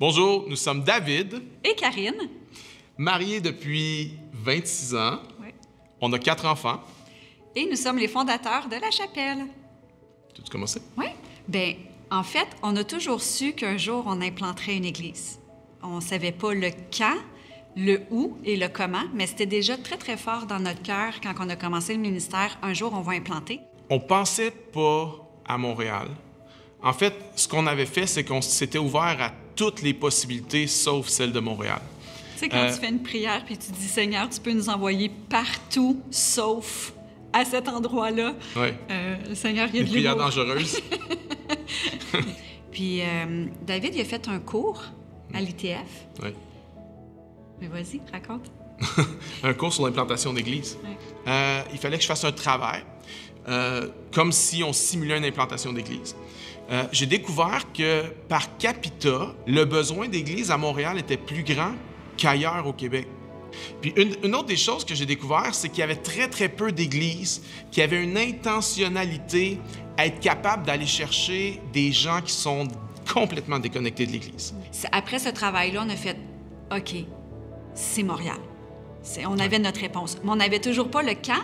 Bonjour, nous sommes David. Et Karine. Mariés depuis 26 ans. Oui. On a 4 enfants. Et nous sommes les fondateurs de la chapelle. Tu commencé? Oui. Bien, en fait, on a toujours su qu'un jour, on implanterait une église. On ne savait pas le quand, le où et le comment, mais c'était déjà très, très fort dans notre cœur quand on a commencé le ministère. Un jour, on va implanter. On pensait pas à Montréal. En fait, ce qu'on avait fait, c'est qu'on s'était ouvert à toutes les possibilités, sauf celle de Montréal. Tu sais, quand tu fais une prière puis tu dis « Seigneur, tu peux nous envoyer partout, sauf à cet endroit-là. » Oui. Le Seigneur, il y a de Une prière l'humour. dangereuse. Puis David, il a fait un cours à l'ITF. Oui. Mais vas-y, raconte. Un cours sur l'implantation d'église. Oui. Il fallait que je fasse un travail, comme si on simulait une implantation d'église. J'ai découvert que, par capita, le besoin d'église à Montréal était plus grand qu'ailleurs au Québec. Puis une autre des choses que j'ai découvert, c'est qu'il y avait très, très peu d'églises qui avaient une intentionnalité à être capables d'aller chercher des gens qui sont complètement déconnectés de l'Église. Après ce travail-là, on a fait « OK, c'est Montréal. » On avait notre réponse. Mais on n'avait toujours pas le quand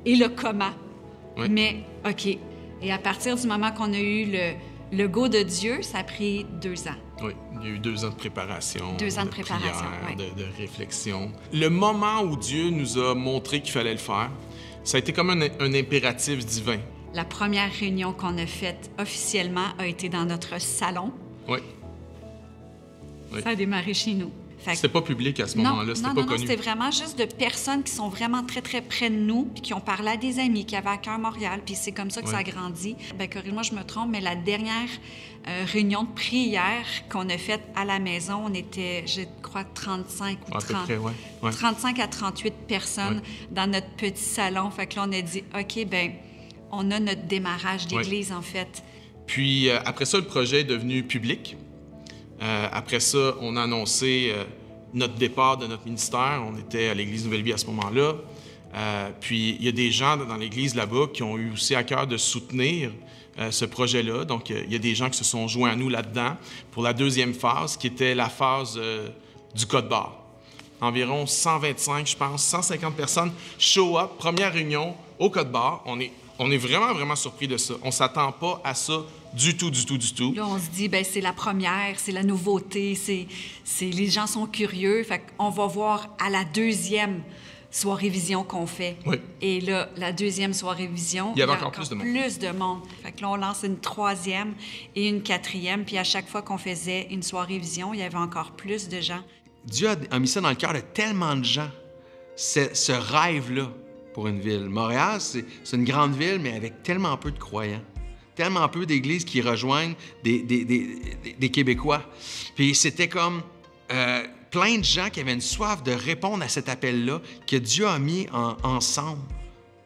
et le comment. Oui. Mais OK. Et à partir du moment qu'on a eu le go de Dieu, ça a pris 2 ans. Oui, il y a eu 2 ans de préparation. 2 ans de préparation, prière, de réflexion. Le moment où Dieu nous a montré qu'il fallait le faire, ça a été comme un impératif divin. La première réunion qu'on a faite officiellement a été dans notre salon. Oui. Oui. Ça a démarré chez nous. C'était pas public à ce moment-là, c'était pas connu. Non, c'était vraiment juste de personnes qui sont vraiment très, très près de nous, puis qui ont parlé à des amis, qui avaient à cœur Montréal, puis c'est comme ça que ça a grandi. Bien, corrige-moi, je me trompe, mais la dernière réunion de prière qu'on a faite à la maison, on était, je crois, 35 ou 30, à peu près, 35 à 38 personnes dans notre petit salon. Fait que là, on a dit, OK, bien, on a notre démarrage d'église, en fait. Puis, après ça, le projet est devenu public. Après ça, on a annoncé notre départ de notre ministère. On était à l'Église Nouvelle-Vie à ce moment-là. Puis, il y a des gens dans l'Église là-bas qui ont eu aussi à cœur de soutenir ce projet-là. Donc, il y a des gens qui se sont joints à nous là-dedans pour la deuxième phase, qui était la phase du Côte-Barre. Environ 125, je pense, 150 personnes show up, première réunion au Côte-Barre. On est vraiment, vraiment surpris de ça. On ne s'attend pas à ça du tout. Là, on se dit, bien, c'est la première, c'est la nouveauté, les gens sont curieux. Fait qu'on va voir à la deuxième soirée vision qu'on fait. Oui. Et là, la deuxième soirée vision, il y avait encore plus de monde. Fait que là, on lance une 3e et une 4e. Puis à chaque fois qu'on faisait une soirée vision, il y avait encore plus de gens. Dieu a mis ça dans le cœur de tellement de gens, ce rêve-là pour une ville. Montréal, c'est une grande ville, mais avec tellement peu de croyants, tellement peu d'églises qui rejoignent des Québécois. Puis c'était comme plein de gens qui avaient une soif de répondre à cet appel-là que Dieu a mis ensemble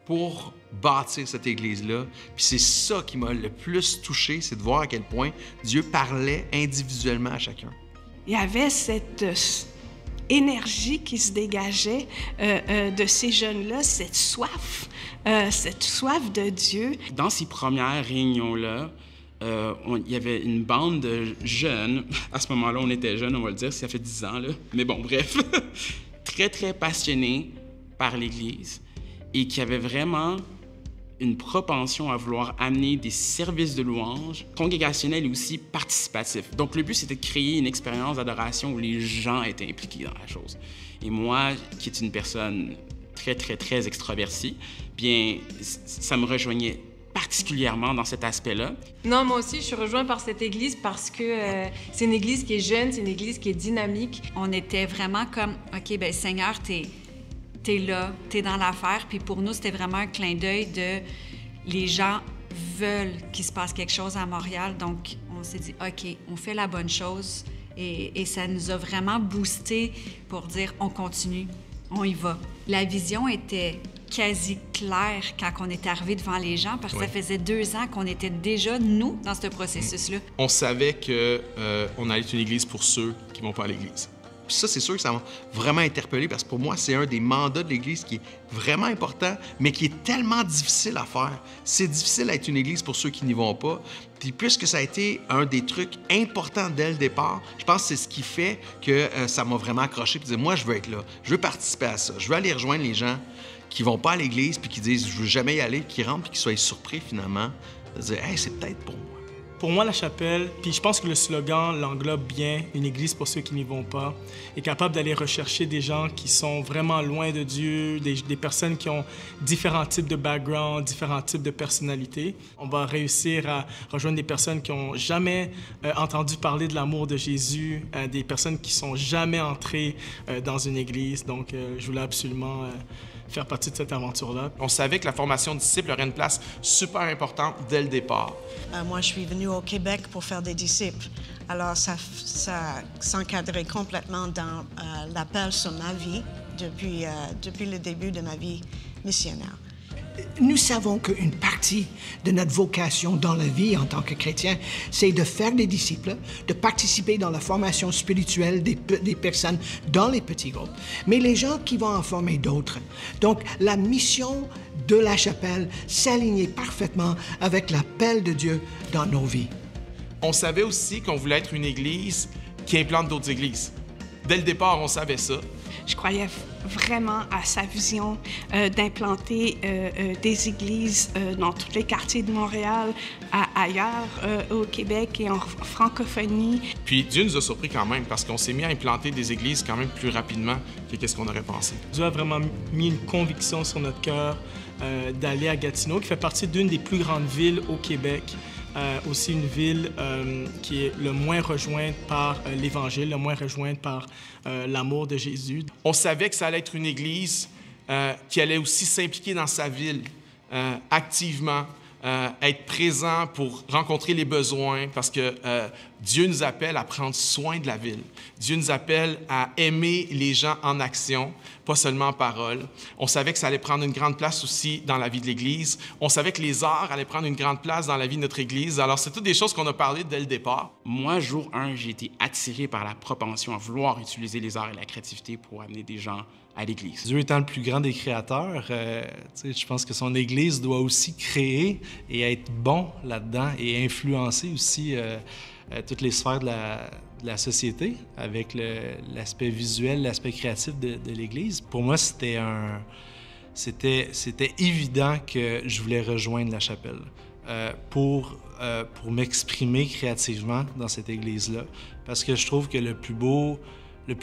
pour bâtir cette église-là. Puis c'est ça qui m'a le plus touché, c'est de voir à quel point Dieu parlait individuellement à chacun. Il y avait cette énergie qui se dégageait de ces jeunes-là, cette soif de Dieu. Dans ces premières réunions-là, il y avait une bande de jeunes. À ce moment-là, on était jeunes, on va le dire, ça fait 10 ans, là. Mais bon, bref. Très, très passionnés par l'Église et qui avaient vraiment une propension à vouloir amener des services de louange congrégationnels et aussi participatifs. Donc, le but, c'était de créer une expérience d'adoration où les gens étaient impliqués dans la chose. Et moi, qui est une personne très, très, très extravertie, bien, ça me rejoignait particulièrement dans cet aspect-là. Non, moi aussi, je suis rejointe par cette église parce que c'est une église qui est jeune, c'est une église qui est dynamique. On était vraiment comme, OK, bien, Seigneur, t'es là, t'es dans l'affaire. Puis pour nous, c'était vraiment un clin d'œil de les gens veulent qu'il se passe quelque chose à Montréal. Donc, on s'est dit, OK, on fait la bonne chose. Et ça nous a vraiment boosté pour dire, on continue, on y va. La vision était quasi claire quand on est arrivé devant les gens parce que ça faisait 2 ans qu'on était déjà, nous, dans ce processus-là. On savait qu'on allait être une église pour ceux qui ne vont pas à l'église. Puis ça, c'est sûr que ça m'a vraiment interpellé parce que pour moi, c'est un des mandats de l'Église qui est vraiment important, mais qui est tellement difficile à faire. C'est difficile d'être une Église pour ceux qui n'y vont pas. Puis puisque ça a été un des trucs importants dès le départ, je pense que c'est ce qui fait que ça m'a vraiment accroché. Puis dire, moi, je veux être là, je veux participer à ça, je veux aller rejoindre les gens qui vont pas à l'Église puis qui disent, je veux jamais y aller, qui rentrent puis qui soient surpris finalement, de dire, hey, c'est peut-être pour moi. Pour moi, la chapelle, puis je pense que le slogan l'englobe bien, une église pour ceux qui n'y vont pas, est capable d'aller rechercher des gens qui sont vraiment loin de Dieu, des personnes qui ont différents types de background, différents types de personnalités. On va réussir à rejoindre des personnes qui n'ont jamais entendu parler de l'amour de Jésus, des personnes qui ne sont jamais entrées dans une église. Donc, je voulais absolument faire partie de cette aventure-là. On savait que la formation de disciples aurait une place super importante dès le départ. Moi, je suis venue au Québec pour faire des disciples. Alors, ça s'encadrait complètement dans l'appel sur ma vie depuis le début de ma vie missionnaire. Nous savons qu'une partie de notre vocation dans la vie en tant que chrétien, c'est de faire des disciples, de participer dans la formation spirituelle des personnes dans les petits groupes, mais les gens qui vont en former d'autres. Donc, la mission de la chapelle s'alignait parfaitement avec l'appel de Dieu dans nos vies. On savait aussi qu'on voulait être une église qui implante d'autres églises. Dès le départ, on savait ça. Je croyais vraiment à sa vision d'implanter des églises dans tous les quartiers de Montréal, ailleurs au Québec et en francophonie. Puis Dieu nous a surpris quand même parce qu'on s'est mis à implanter des églises quand même plus rapidement que qu'est-ce qu'on aurait pensé. Dieu a vraiment mis une conviction sur notre cœur d'aller à Gatineau, qui fait partie d'une des plus grandes villes au Québec. Aussi une ville qui est le moins rejointe par l'Évangile, le moins rejointe par l'amour de Jésus. On savait que ça allait être une église qui allait aussi s'impliquer dans sa ville activement, être présent pour rencontrer les besoins, parce que Dieu nous appelle à prendre soin de la ville. Dieu nous appelle à aimer les gens en action, pas seulement en parole. On savait que ça allait prendre une grande place aussi dans la vie de l'Église. On savait que les arts allaient prendre une grande place dans la vie de notre Église. Alors, c'est toutes des choses qu'on a parlé dès le départ. Moi, jour 1, j'ai été attiré par la propension à vouloir utiliser les arts et la créativité pour amener des gens à l'Église. Dieu étant le plus grand des créateurs, je pense que son Église doit aussi créer et être bon là-dedans et influencer aussi toutes les sphères de la société avec l'aspect visuel, l'aspect créatif de l'Église. Pour moi, c'était évident que je voulais rejoindre la chapelle pour m'exprimer créativement dans cette Église-là, parce que je trouve que le plus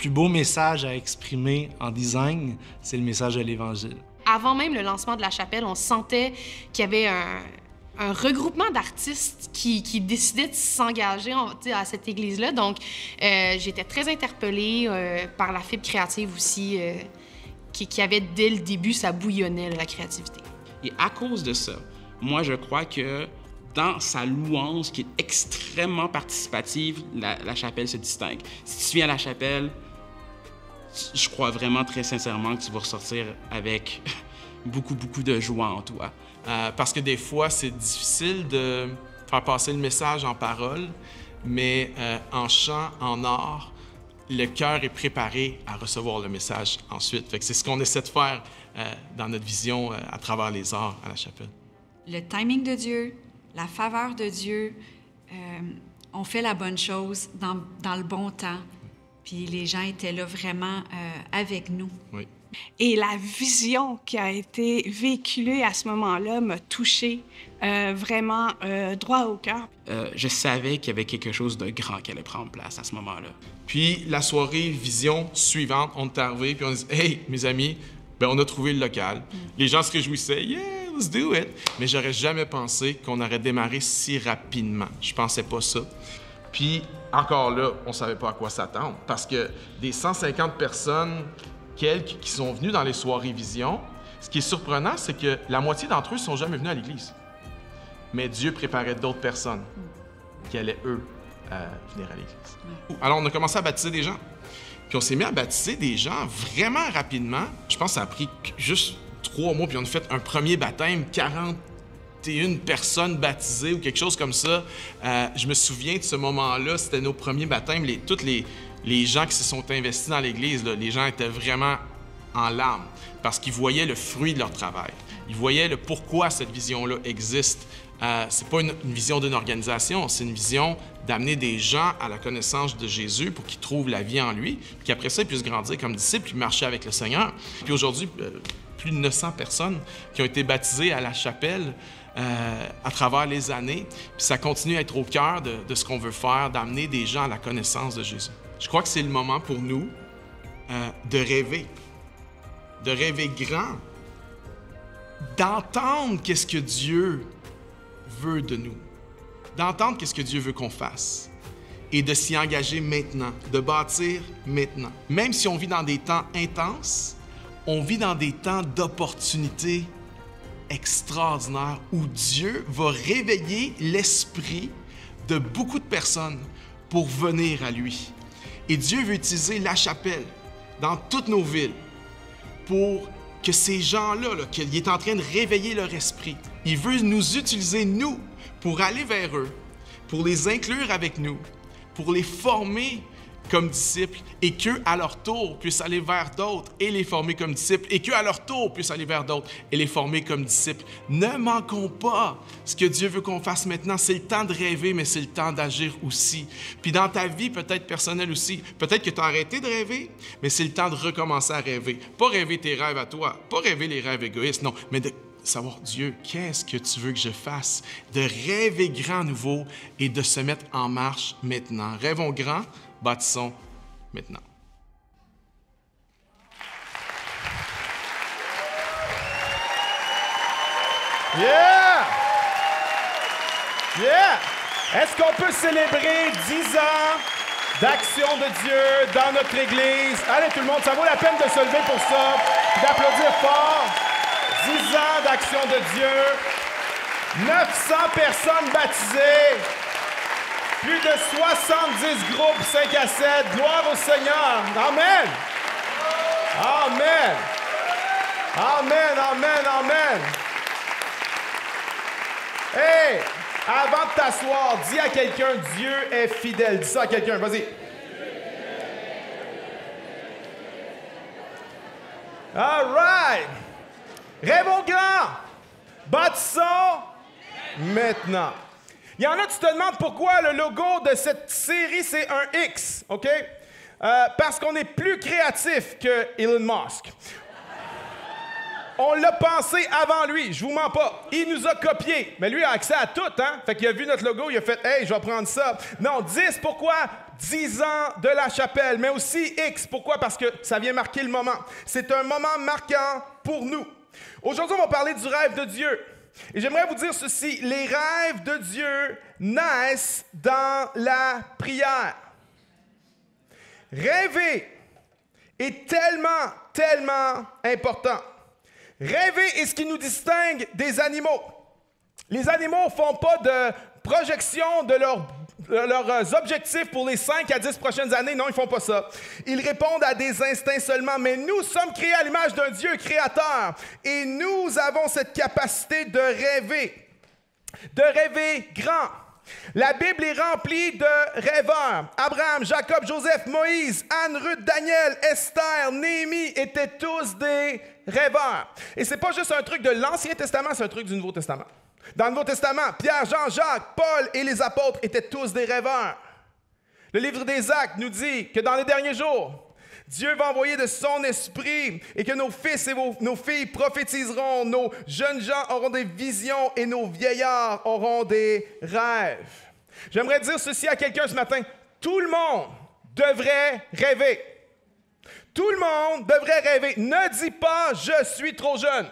beau message à exprimer en design, c'est le message de l'Évangile. Avant même le lancement de la chapelle, on sentait qu'il y avait un regroupement d'artistes qui décidaient de s'engager à cette église-là. Donc, j'étais très interpellée par la fibre créative aussi, qui avait dès le début, ça bouillonnait, la créativité. Et à cause de ça, moi, je crois que dans sa louange, qui est extrêmement participative, la chapelle se distingue. Si tu viens à la chapelle, je crois vraiment très sincèrement que tu vas ressortir avec beaucoup de joie en toi. Parce que des fois, c'est difficile de faire passer le message en parole, mais en chant, en art, le cœur est préparé à recevoir le message ensuite. Fait que c'est ce qu'on essaie de faire dans notre vision à travers les arts à la chapelle. Le timing de Dieu, la faveur de Dieu, on fait la bonne chose dans le bon temps. Puis les gens étaient là vraiment avec nous. Oui. Et la vision qui a été véhiculée à ce moment-là m'a touchée vraiment droit au cœur. Je savais qu'il y avait quelque chose de grand qui allait prendre place à ce moment-là. Puis la soirée vision suivante, on est arrivé puis on dit « Hey, mes amis, ben on a trouvé le local. » Les gens se réjouissaient « Yeah, let's do it! » Mais j'aurais jamais pensé qu'on aurait démarré si rapidement. Je pensais pas ça. Puis encore là, on savait pas à quoi s'attendre parce que des 150 personnes, quelques qui sont venus dans les soirées vision, ce qui est surprenant, c'est que la moitié d'entre eux ne sont jamais venus à l'Église. Mais Dieu préparait d'autres personnes qui allaient, eux, venir à l'Église. Alors, on a commencé à baptiser des gens. Puis on s'est mis à baptiser des gens vraiment rapidement. Je pense que ça a pris juste 3 mois, puis on a fait un premier baptême, 40 41 personnes baptisées ou quelque chose comme ça. Je me souviens de ce moment-là, c'était nos premiers baptêmes. Tous les gens qui se sont investis dans l'Église, là, les gens étaient vraiment en larmes parce qu'ils voyaient le fruit de leur travail. Ils voyaient le pourquoi cette vision-là existe. C'est pas une vision d'une organisation, c'est une vision d'amener des gens à la connaissance de Jésus pour qu'ils trouvent la vie en lui, puis qu'après ça, ils puissent grandir comme disciples, puis marcher avec le Seigneur. Puis aujourd'hui, plus de 900 personnes qui ont été baptisées à la chapelle à travers les années. Puis ça continue à être au cœur de ce qu'on veut faire, d'amener des gens à la connaissance de Jésus. Je crois que c'est le moment pour nous de rêver grand, d'entendre qu'est-ce que Dieu veut de nous, d'entendre qu'est-ce que Dieu veut qu'on fasse et de s'y engager maintenant, de bâtir maintenant. Même si on vit dans des temps intenses, on vit dans des temps d'opportunités extraordinaires où Dieu va réveiller l'esprit de beaucoup de personnes pour venir à lui. Et Dieu veut utiliser la chapelle dans toutes nos villes pour que ces gens-là, qu'il est en train de réveiller leur esprit, il veut nous utiliser, nous, pour aller vers eux, pour les inclure avec nous, pour les former comme disciples et qu'eux, à leur tour, puissent aller vers d'autres et les former comme disciples et qu'eux, à leur tour, puissent aller vers d'autres et les former comme disciples. Ne manquons pas ce que Dieu veut qu'on fasse maintenant. C'est le temps de rêver, mais c'est le temps d'agir aussi. Puis dans ta vie, peut-être personnelle aussi, peut-être que tu as arrêté de rêver, mais c'est le temps de recommencer à rêver. Pas rêver tes rêves à toi, pas rêver les rêves égoïstes, non, mais de savoir, Dieu, qu'est-ce que tu veux que je fasse? De rêver grand à nouveau et de se mettre en marche maintenant. Rêvons grand, bâtissons maintenant. Yeah! Yeah! Est-ce qu'on peut célébrer 10 ans d'action de Dieu dans notre Église? Allez, tout le monde, ça vaut la peine de se lever pour ça, d'applaudir fort. 10 ans d'action de Dieu, 900 personnes baptisées, plus de 70 groupes 5 à 7. Gloire au Seigneur. Amen. Amen. Amen, amen, amen. Hey, avant de t'asseoir, dis à quelqu'un, Dieu est fidèle. Dis ça à quelqu'un, vas-y. All right. Rêvons grand. Bâtissons maintenant. Il y en a, tu te demandes pourquoi le logo de cette série, c'est un X, OK? Parce qu'on est plus créatif que Elon Musk. On l'a pensé avant lui, je vous mens pas. Il nous a copié. Mais lui a accès à tout, hein? Fait qu'il a vu notre logo, il a fait « Hey, je vais prendre ça ». Non, 10, pourquoi? 10 ans de la chapelle, mais aussi X. Pourquoi? Parce que ça vient marquer le moment. C'est un moment marquant pour nous. Aujourd'hui, on va parler du rêve de Dieu. Et j'aimerais vous dire ceci, les rêves de Dieu naissent dans la prière. Rêver est tellement, tellement important. Rêver est ce qui nous distingue des animaux. Les animaux ne font pas de projection de leurs objectifs pour les 5 à 10 prochaines années. Non, ils ne font pas ça. Ils répondent à des instincts seulement. Mais nous sommes créés à l'image d'un Dieu créateur. Et nous avons cette capacité de rêver grand. La Bible est remplie de rêveurs. Abraham, Jacob, Joseph, Moïse, Anne, Ruth, Daniel, Esther, Néhémie étaient tous des rêveurs. Et c'est pas juste un truc de l'Ancien Testament, c'est un truc du Nouveau Testament. Dans le Nouveau Testament, Pierre, Jean, Jacques, Paul et les apôtres étaient tous des rêveurs. Le livre des Actes nous dit que dans les derniers jours, Dieu va envoyer de son esprit et que nos fils et nos filles prophétiseront, nos jeunes gens auront des visions et nos vieillards auront des rêves. J'aimerais dire ceci à quelqu'un ce matin. Tout le monde devrait rêver. Tout le monde devrait rêver. Ne dis pas « je suis trop jeune ».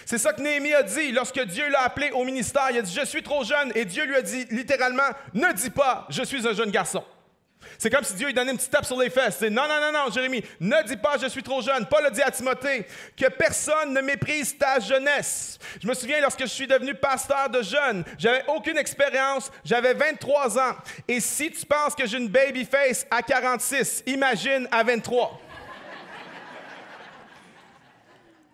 C'est ça que Néhémie a dit lorsque Dieu l'a appelé au ministère. Il a dit « je suis trop jeune » et Dieu lui a dit littéralement « ne dis pas « je suis un jeune garçon ». C'est comme si Dieu lui donnait une petite tape sur les fesses. C'est « non, non, non, non, Jérémie, ne dis pas « je suis trop jeune ». Paul a dit à Timothée que personne ne méprise ta jeunesse. Je me souviens lorsque je suis devenu pasteur de jeunes, j'avais aucune expérience, j'avais 23 ans. Et si tu penses que j'ai une baby face à 46, imagine à 23.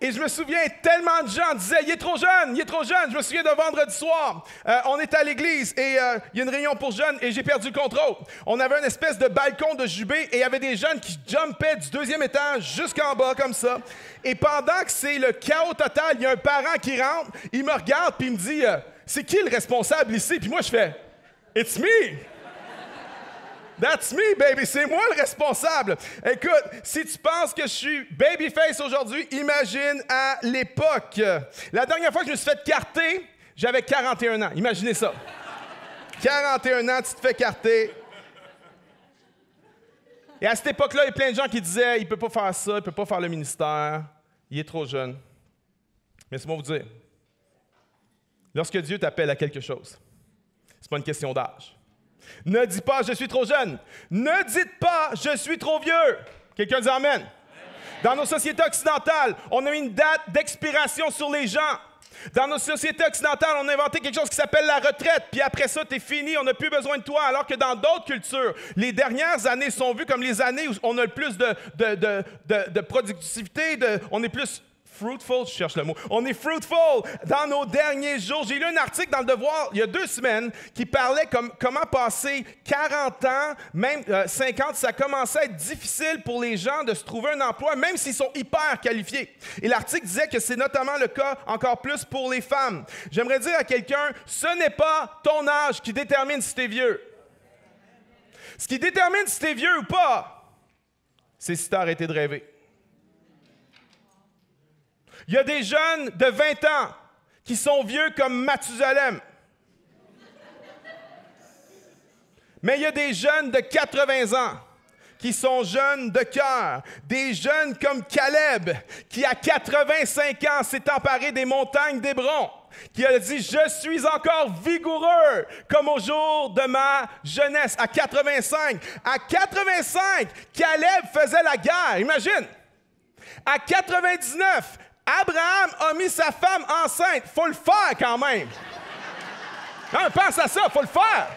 Et je me souviens, tellement de gens disaient « Il est trop jeune, il est trop jeune ». Je me souviens d'un vendredi soir, on était à l'église et il y a une réunion pour jeunes et j'ai perdu le contrôle. On avait une espèce de balcon de jubé et il y avait des jeunes qui jumpaient du 2e étage jusqu'en bas comme ça. Et pendant que c'est le chaos total, il y a un parent qui rentre, il me regarde puis il me dit « C'est qui le responsable ici? » Puis moi, je fais « It's me! » That's me, baby, c'est moi le responsable. Écoute, si tu penses que je suis babyface aujourd'hui, imagine à l'époque. La dernière fois que je me suis fait carter, j'avais 41 ans. Imaginez ça. 41 ans, tu te fais carter. Et à cette époque-là, il y a plein de gens qui disaient « Il ne peut pas faire ça, il ne peut pas faire le ministère, il est trop jeune. » Mais laissez-moi vous dire, lorsque Dieu t'appelle à quelque chose, c'est pas une question d'âge. Ne dis pas « Je suis trop jeune ». Ne dites pas « Je suis trop vieux ». Quelqu'un dit « Amen ». Dans nos sociétés occidentales, on a mis une date d'expiration sur les gens. Dans nos sociétés occidentales, on a inventé quelque chose qui s'appelle la retraite. Puis après ça, t'es fini, on n'a plus besoin de toi. Alors que dans d'autres cultures, les dernières années sont vues comme les années où on a le plus de productivité, on est plus... fruitful, je cherche le mot. On est fruitful dans nos derniers jours. J'ai lu un article dans Le Devoir il y a 2 semaines qui parlait comment passer 40 ans, même 50, ça commençait à être difficile pour les gens de se trouver un emploi, même s'ils sont hyper qualifiés. Et l'article disait que c'est notamment le cas encore plus pour les femmes. J'aimerais dire à quelqu'un, ce n'est pas ton âge qui détermine si tu es vieux. Ce qui détermine si tu es vieux ou pas, c'est si tu as arrêté de rêver. Il y a des jeunes de 20 ans qui sont vieux comme Mathusalem. Mais il y a des jeunes de 80 ans qui sont jeunes de cœur. Des jeunes comme Caleb, qui à 85 ans s'est emparé des montagnes d'Hébron, qui a dit « Je suis encore vigoureux comme au jour de ma jeunesse ». À 85. À 85, Caleb faisait la guerre. Imagine. À 99, Abraham a mis sa femme enceinte. Faut le faire quand même. Non, pense à ça, faut le faire.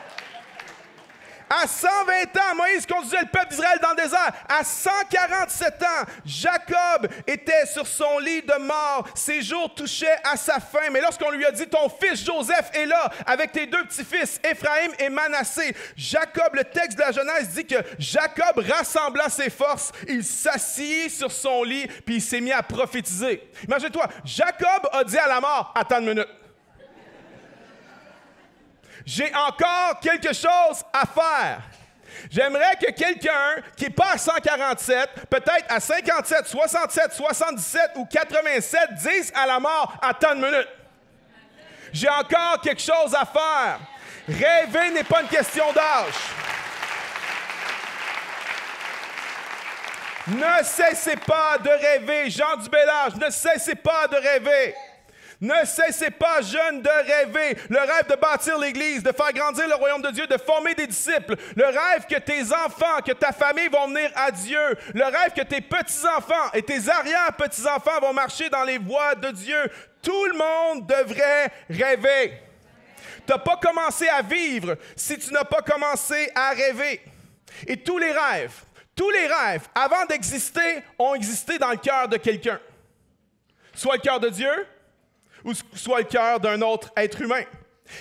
À 120 ans, Moïse conduisait le peuple d'Israël dans le désert. À 147 ans, Jacob était sur son lit de mort. Ses jours touchaient à sa fin. Mais lorsqu'on lui a dit, ton fils Joseph est là avec tes 2 petits-fils, Éphraïm et Manassé. Jacob, le texte de la Genèse dit que Jacob rassembla ses forces. Il s'assit sur son lit puis il s'est mis à prophétiser. Imagine-toi, Jacob a dit à la mort, attends une minute. J'ai encore quelque chose à faire. J'aimerais que quelqu'un qui n'est pas à 147, peut-être à 57, 67, 77 ou 87, dise à la mort, attends une minute. J'ai encore quelque chose à faire. Rêver n'est pas une question d'âge. Ne cessez pas de rêver, gens du bel âge, ne cessez pas de rêver. Ne cessez pas, jeunes, de rêver. Le rêve de bâtir l'Église, de faire grandir le royaume de Dieu, de former des disciples. Le rêve que tes enfants, que ta famille vont venir à Dieu. Le rêve que tes petits-enfants et tes arrière-petits-enfants vont marcher dans les voies de Dieu. Tout le monde devrait rêver. Tu n'as pas commencé à vivre si tu n'as pas commencé à rêver. Et tous les rêves, avant d'exister, ont existé dans le cœur de quelqu'un. Soit le cœur de Dieu, ou soit le cœur d'un autre être humain.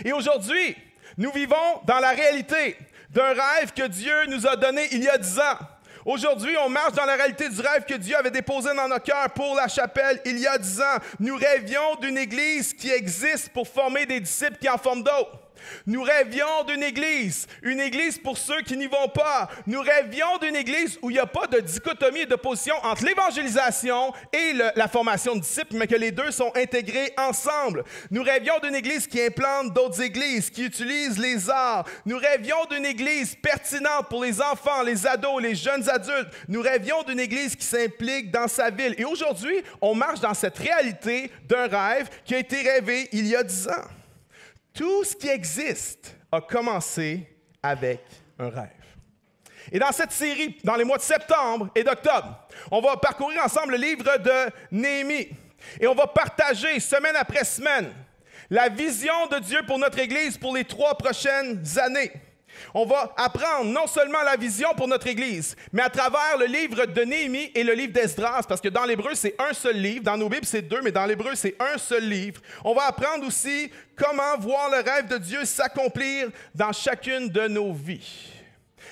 Et aujourd'hui, nous vivons dans la réalité d'un rêve que Dieu nous a donné il y a 10 ans. Aujourd'hui, on marche dans la réalité du rêve que Dieu avait déposé dans nos cœurs pour la chapelle il y a 10 ans. Nous rêvions d'une Église qui existe pour former des disciples qui en forment d'autres. Nous rêvions d'une Église pour ceux qui n'y vont pas. Nous rêvions d'une Église où il n'y a pas de dichotomie et d'opposition entre l'évangélisation et la formation de disciples, mais que les deux sont intégrés ensemble. Nous rêvions d'une Église qui implante d'autres églises, qui utilise les arts. Nous rêvions d'une Église pertinente pour les enfants, les ados, les jeunes adultes. Nous rêvions d'une Église qui s'implique dans sa ville. Et aujourd'hui, on marche dans cette réalité d'un rêve qui a été rêvé il y a 10 ans. Tout ce qui existe a commencé avec un rêve. Et dans cette série, dans les mois de septembre et d'octobre, on va parcourir ensemble le livre de Néhémie. Et on va partager semaine après semaine la vision de Dieu pour notre Église pour les 3 prochaines années. On va apprendre non seulement la vision pour notre Église, mais à travers le livre de Néhémie et le livre d'Esdras, parce que dans l'hébreu, c'est un seul livre. Dans nos Bibles, c'est 2, mais dans l'hébreu, c'est un seul livre. On va apprendre aussi comment voir le rêve de Dieu s'accomplir dans chacune de nos vies.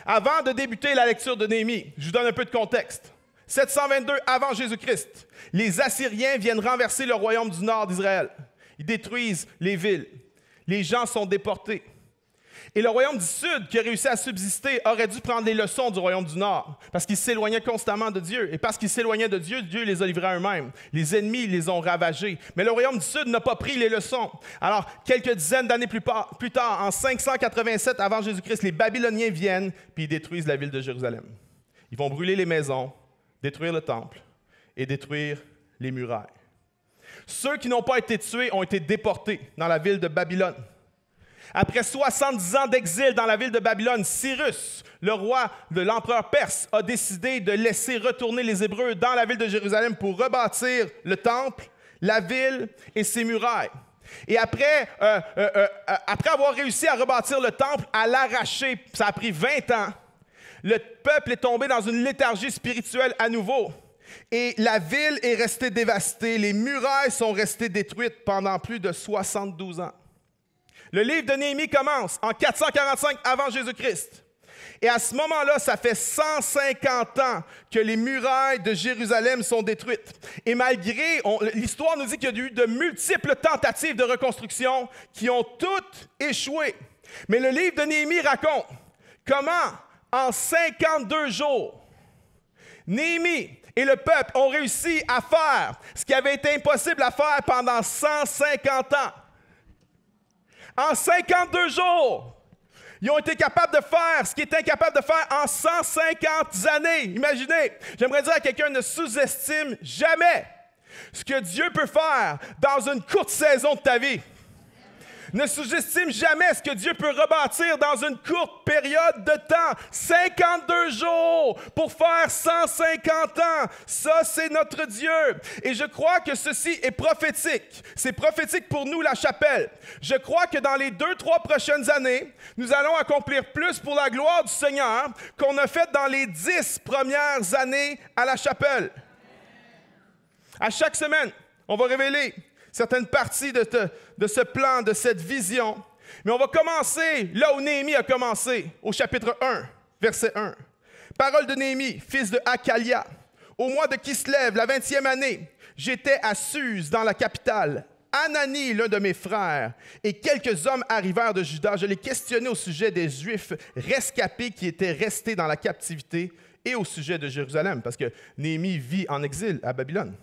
Avant de débuter la lecture de Néhémie, je vous donne un peu de contexte. 722 avant Jésus-Christ, les Assyriens viennent renverser le royaume du nord d'Israël. Ils détruisent les villes. Les gens sont déportés. Et le royaume du sud, qui a réussi à subsister, aurait dû prendre les leçons du royaume du nord, parce qu'ils s'éloignaient constamment de Dieu. Et parce qu'ils s'éloignaient de Dieu, Dieu les a livrés à eux-mêmes. Les ennemis les ont ravagés. Mais le royaume du sud n'a pas pris les leçons. Alors, quelques dizaines d'années plus tard, en 587 avant Jésus-Christ, les Babyloniens viennent, puis ils détruisent la ville de Jérusalem. Ils vont brûler les maisons, détruire le temple et détruire les murailles. Ceux qui n'ont pas été tués ont été déportés dans la ville de Babylone. Après 70 ans d'exil dans la ville de Babylone, Cyrus, le roi de l'empereur perse, a décidé de laisser retourner les Hébreux dans la ville de Jérusalem pour rebâtir le temple, la ville et ses murailles. Et après avoir réussi à rebâtir le temple, à l'arracher, ça a pris 20 ans, le peuple est tombé dans une léthargie spirituelle à nouveau. Et la ville est restée dévastée, les murailles sont restées détruites pendant plus de 72 ans. Le livre de Néhémie commence en 445 avant Jésus-Christ. Et à ce moment-là, ça fait 150 ans que les murailles de Jérusalem sont détruites. Et malgré, l'histoire nous dit qu'il y a eu de multiples tentatives de reconstruction qui ont toutes échoué. Mais le livre de Néhémie raconte comment, en 52 jours, Néhémie et le peuple ont réussi à faire ce qui avait été impossible à faire pendant 150 ans. En 52 jours, ils ont été capables de faire ce qu'ils étaient incapables de faire en 150 années. Imaginez, j'aimerais dire à quelqu'un, ne sous-estime jamais ce que Dieu peut faire dans une courte saison de ta vie. Ne sous-estime jamais ce que Dieu peut rebâtir dans une courte période de temps. 52 jours pour faire 150 ans. Ça, c'est notre Dieu. Et je crois que ceci est prophétique. C'est prophétique pour nous, la chapelle. Je crois que dans les 2-3 prochaines années, nous allons accomplir plus pour la gloire du Seigneur qu'on a fait dans les 10 premières années à la chapelle. À chaque semaine, on va révéler certaines parties de ce plan, de cette vision. Mais on va commencer là où Néhémie a commencé, au chapitre 1, verset 1. Parole de Néhémie, fils de Hakalia. Au mois de Kislev, la 20e année, j'étais à Suse, dans la capitale. Anani, l'un de mes frères, et quelques hommes arrivèrent de Juda. Je les questionnais au sujet des Juifs rescapés qui étaient restés dans la captivité et au sujet de Jérusalem, parce que Néhémie vit en exil à Babylone.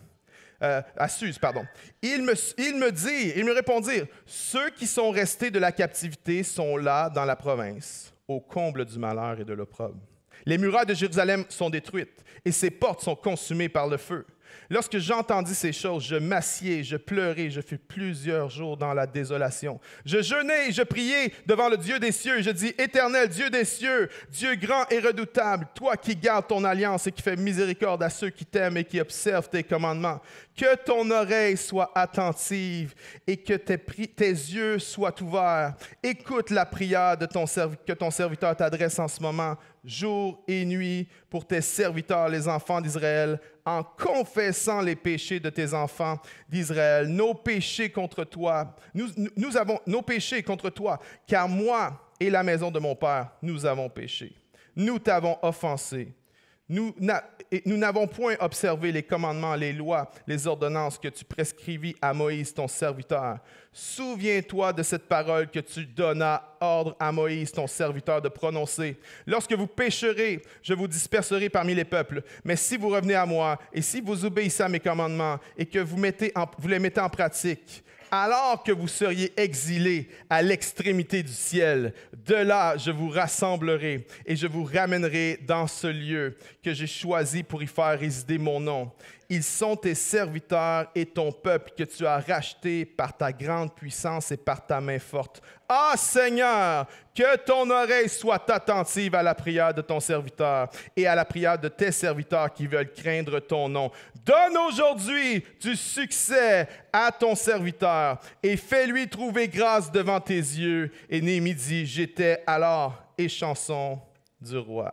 À Suse, pardon. Ils me répondirent, ceux qui sont restés de la captivité sont là dans la province, au comble du malheur et de l'opprobre. Les murailles de Jérusalem sont détruites et ses portes sont consumées par le feu. Lorsque j'entendis ces choses, je m'assieds, je pleurais, je fus plusieurs jours dans la désolation. Je jeûnais et je priais devant le Dieu des cieux. Je dis, Éternel, Dieu des cieux, Dieu grand et redoutable, toi qui gardes ton alliance et qui fais miséricorde à ceux qui t'aiment et qui observent tes commandements, que ton oreille soit attentive et que tes yeux soient ouverts. Écoute la prière que ton serviteur t'adresse en ce moment, jour et nuit, pour tes serviteurs, les enfants d'Israël, en confessant les péchés de tes enfants d'Israël, nos péchés contre toi. Nous avons nos péchés contre toi, car moi et la maison de mon père, nous avons péché. Nous t'avons offensé. Nous n'avons point observé les commandements, les lois, les ordonnances que tu prescrivis à Moïse, ton serviteur. Souviens-toi de cette parole que tu donnas ordre à Moïse, ton serviteur, de prononcer. Lorsque vous pécherez, je vous disperserai parmi les peuples. Mais si vous revenez à moi, et si vous obéissez à mes commandements, et que vous les mettez en pratique, alors que vous seriez exilés à l'extrémité du ciel, de là je vous rassemblerai et je vous ramènerai dans ce lieu que j'ai choisi pour y faire résider mon nom. Ils sont tes serviteurs et ton peuple que tu as racheté par ta grande puissance et par ta main forte. Ah Seigneur, que ton oreille soit attentive à la prière de ton serviteur et à la prière de tes serviteurs qui veulent craindre ton nom. Donne aujourd'hui du succès à ton serviteur et fais-lui trouver grâce devant tes yeux. Et Néhémie dit, j'étais alors et chansons du roi.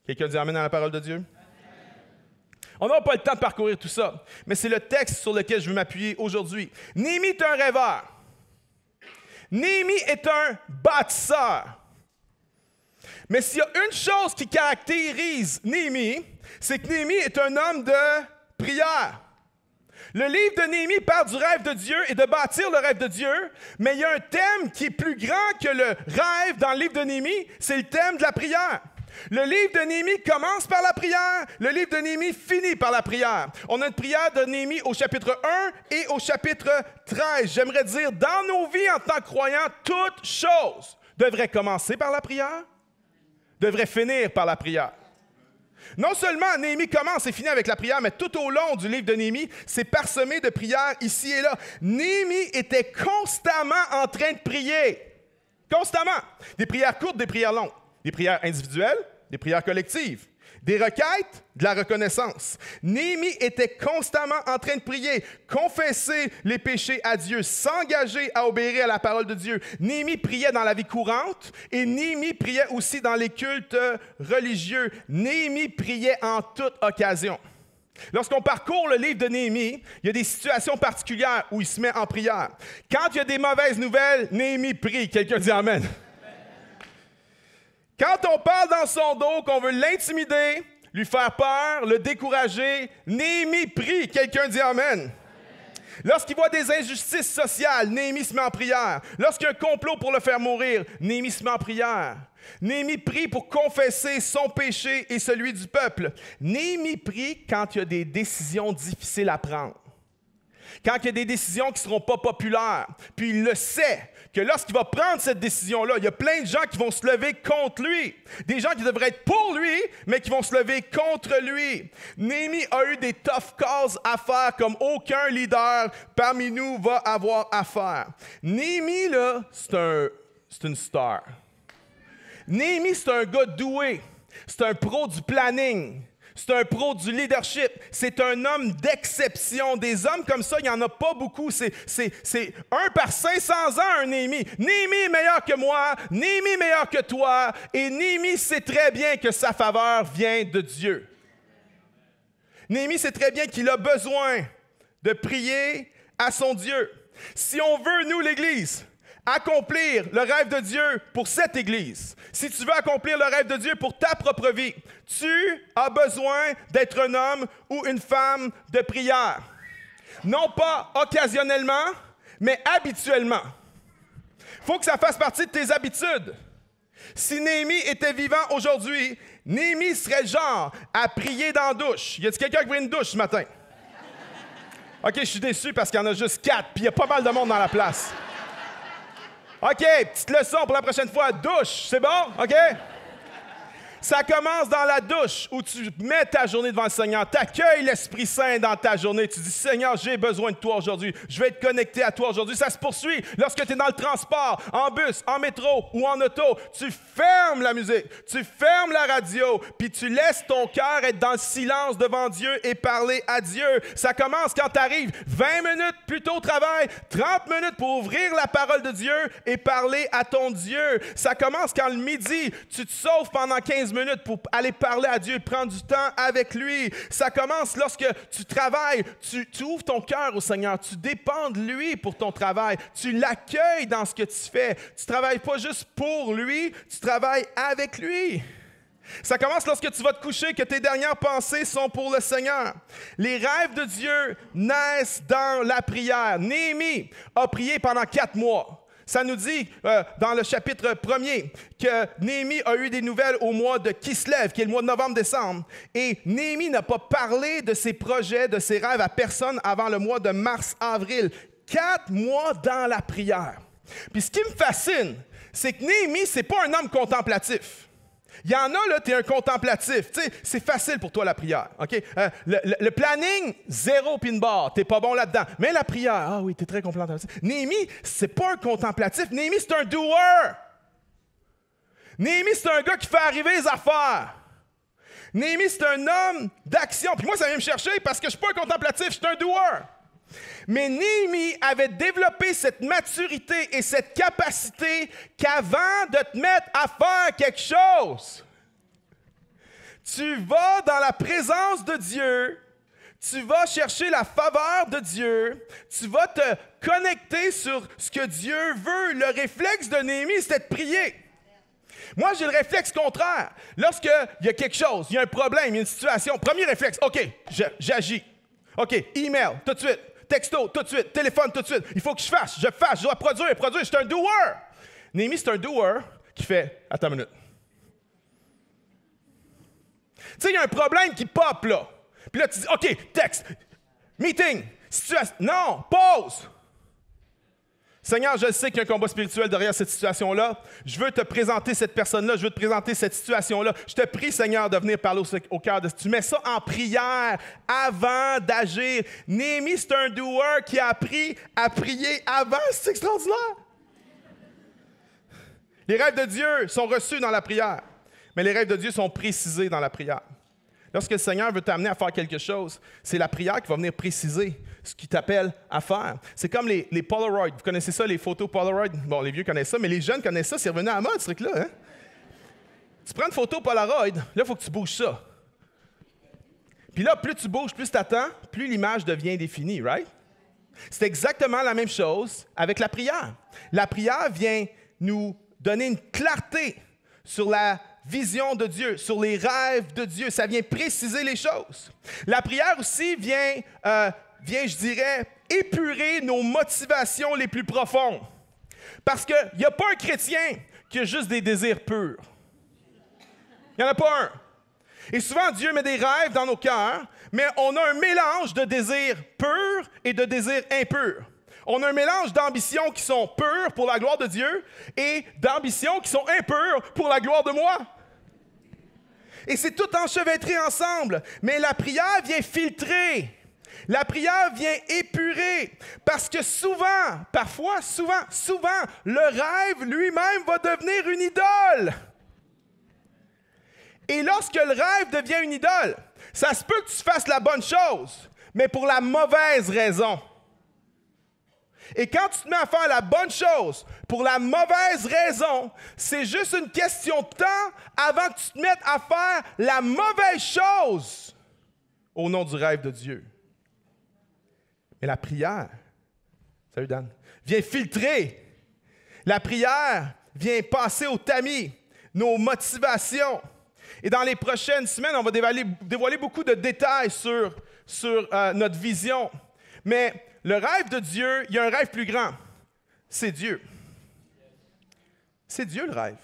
Quelqu'un dit amen à la parole de Dieu? On n'aura pas le temps de parcourir tout ça, mais c'est le texte sur lequel je veux m'appuyer aujourd'hui. Néhémie est un rêveur. Néhémie est un bâtisseur. Mais s'il y a une chose qui caractérise Néhémie, c'est que Néhémie est un homme de prière. Le livre de Néhémie parle du rêve de Dieu et de bâtir le rêve de Dieu, mais il y a un thème qui est plus grand que le rêve dans le livre de Néhémie, c'est le thème de la prière. Le livre de Néhémie commence par la prière, le livre de Néhémie finit par la prière. On a une prière de Néhémie au chapitre 1 et au chapitre 13. J'aimerais dire, dans nos vies en tant que croyants, toute chose devrait commencer par la prière, devrait finir par la prière. Non seulement Néhémie commence et finit avec la prière, mais tout au long du livre de Néhémie, c'est parsemé de prières ici et là. Néhémie était constamment en train de prier. Constamment. Des prières courtes, des prières longues. Des prières individuelles, des prières collectives, des requêtes, de la reconnaissance. Néhémie était constamment en train de prier, confesser les péchés à Dieu, s'engager à obéir à la parole de Dieu. Néhémie priait dans la vie courante et Néhémie priait aussi dans les cultes religieux. Néhémie priait en toute occasion. Lorsqu'on parcourt le livre de Néhémie, il y a des situations particulières où il se met en prière. Quand il y a des mauvaises nouvelles, Néhémie prie. Quelqu'un dit amen. Quand on parle dans son dos, qu'on veut l'intimider, lui faire peur, le décourager, Néhémie prie. Quelqu'un dit amen. Lorsqu'il voit des injustices sociales, Néhémie se met en prière. Lorsqu'il y a un complot pour le faire mourir, Néhémie se met en prière. Néhémie prie pour confesser son péché et celui du peuple. Néhémie prie quand il y a des décisions difficiles à prendre. Quand il y a des décisions qui ne seront pas populaires. Puis il le sait, que lorsqu'il va prendre cette décision-là, il y a plein de gens qui vont se lever contre lui. Des gens qui devraient être pour lui, mais qui vont se lever contre lui. Néhémie a eu des tough calls à faire comme aucun leader parmi nous va avoir à faire. Néhémie, là, c'est une star. Néhémie, c'est un gars doué. C'est un pro du planning. C'est un pro du leadership. C'est un homme d'exception. Des hommes comme ça, il n'y en a pas beaucoup. C'est 1 par 500 ans, un Néhémie. Néhémie est meilleur que moi. Néhémie est meilleur que toi. Et Néhémie sait très bien que sa faveur vient de Dieu. Néhémie sait très bien qu'il a besoin de prier à son Dieu. Si on veut, nous, l'Église, accomplir le rêve de Dieu pour cette Église, si tu veux accomplir le rêve de Dieu pour ta propre vie, tu as besoin d'être un homme ou une femme de prière. Non pas occasionnellement, mais habituellement. Il faut que ça fasse partie de tes habitudes. Si Néhémie était vivant aujourd'hui, Néhémie serait le genre à prier dans la douche. Y a-t-il quelqu'un qui veut une douche ce matin? OK, je suis déçu parce qu'il y en a juste 4, puis il y a pas mal de monde dans la place. OK, petite leçon pour la prochaine fois. Douche, c'est bon? OK? Ça commence dans la douche où tu mets ta journée devant le Seigneur. Tu accueilles l'Esprit Saint dans ta journée. Tu dis, Seigneur, j'ai besoin de toi aujourd'hui. Je vais être connecté à toi aujourd'hui. Ça se poursuit lorsque tu es dans le transport, en bus, en métro ou en auto. Tu fermes la musique, tu fermes la radio, puis tu laisses ton cœur être dans le silence devant Dieu et parler à Dieu. Ça commence quand tu arrives 20 minutes plus tôt au travail, 30 minutes pour ouvrir la parole de Dieu et parler à ton Dieu. Ça commence quand le midi, tu te sauves pendant 15 minutes pour aller parler à Dieu et prendre du temps avec lui. Ça commence lorsque tu travailles, tu ouvres ton cœur au Seigneur, tu dépends de lui pour ton travail, tu l'accueilles dans ce que tu fais. Tu ne travailles pas juste pour lui, tu travailles avec lui. Ça commence lorsque tu vas te coucher, que tes dernières pensées sont pour le Seigneur. Les rêves de Dieu naissent dans la prière. Néhémie a prié pendant 4 mois. Ça nous dit dans le chapitre 1er que Néhémie a eu des nouvelles au mois de Kislev, qui est le mois de novembre-décembre. Et Néhémie n'a pas parlé de ses projets, de ses rêves à personne avant le mois de mars-avril. 4 mois dans la prière. Puis ce qui me fascine, c'est que Néhémie, c'est pas un homme contemplatif. Il y en a, là, tu es un contemplatif. Tu sais, c'est facile pour toi, la prière. OK? Le planning, 0 pin bar. Tu n'es pas bon là-dedans. Mais la prière, ah oui, tu es très contemplatif. Néhémie, c'est pas un contemplatif. Néhémie, c'est un doer. Néhémie, c'est un gars qui fait arriver les affaires. Néhémie, c'est un homme d'action. Puis moi, ça vient me chercher parce que je ne suis pas un contemplatif, je suis un doer. Mais Néhémie avait développé cette maturité et cette capacité qu'avant de te mettre à faire quelque chose, tu vas dans la présence de Dieu, tu vas chercher la faveur de Dieu, tu vas te connecter sur ce que Dieu veut. Le réflexe de Néhémie, c'était de prier. Moi, j'ai le réflexe contraire. Lorsqu'il y a quelque chose, il y a un problème, il y a une situation, premier réflexe, OK, j'agis. OK, email, tout de suite. Texto, tout de suite. Téléphone, tout de suite. Il faut que je fasse, je dois produire. Je suis un doer. Néhémie, c'est un doer qui fait, attends une minute. Tu sais, il y a un problème qui pop, là. Puis là, tu dis, OK, texte, meeting, situation. Non, pause. Seigneur, je sais qu'il y a un combat spirituel derrière cette situation-là. Je veux te présenter cette personne-là. Je veux te présenter cette situation-là. Je te prie, Seigneur, de venir parler au cœur de... Tu mets ça en prière avant d'agir. Néhémie, c'est un doer qui a appris à prier avant. C'est extraordinaire. Les rêves de Dieu sont reçus dans la prière, mais les rêves de Dieu sont précisés dans la prière. Lorsque le Seigneur veut t'amener à faire quelque chose, c'est la prière qui va venir préciser ce qu'il t'appelle à faire. C'est comme les Polaroid. Vous connaissez ça, les photos Polaroid? Bon, les vieux connaissent ça, mais les jeunes connaissent ça. C'est revenu à la mode, ce truc-là. Hein? Tu prends une photo Polaroid, là, il faut que tu bouges ça. Puis là, plus tu bouges, plus tu attends, plus l'image devient définie, right? C'est exactement la même chose avec la prière. La prière vient nous donner une clarté sur la vision de Dieu, sur les rêves de Dieu. Ça vient préciser les choses. La prière aussi vient, je dirais, épurer nos motivations les plus profondes. Parce qu'il n'y a pas un chrétien qui a juste des désirs purs. Il n'y en a pas un. Et souvent, Dieu met des rêves dans nos cœurs, mais on a un mélange de désirs purs et de désirs impurs. On a un mélange d'ambitions qui sont pures pour la gloire de Dieu et d'ambitions qui sont impures pour la gloire de moi. Et c'est tout enchevêtré ensemble. Mais la prière vient filtrer. La prière vient épurer. Parce que souvent, parfois, souvent, le rêve lui-même va devenir une idole. Et lorsque le rêve devient une idole, ça se peut que tu fasses la bonne chose, mais pour la mauvaise raison. Et quand tu te mets à faire la bonne chose pour la mauvaise raison, c'est juste une question de temps avant que tu te mettes à faire la mauvaise chose au nom du rêve de Dieu. Mais la prière, salut Dan, vient filtrer. La prière vient passer au tamis nos motivations. Et dans les prochaines semaines, on va dévoiler beaucoup de détails sur notre vision. Mais le rêve de Dieu, il y a un rêve plus grand. C'est Dieu. C'est Dieu le rêve.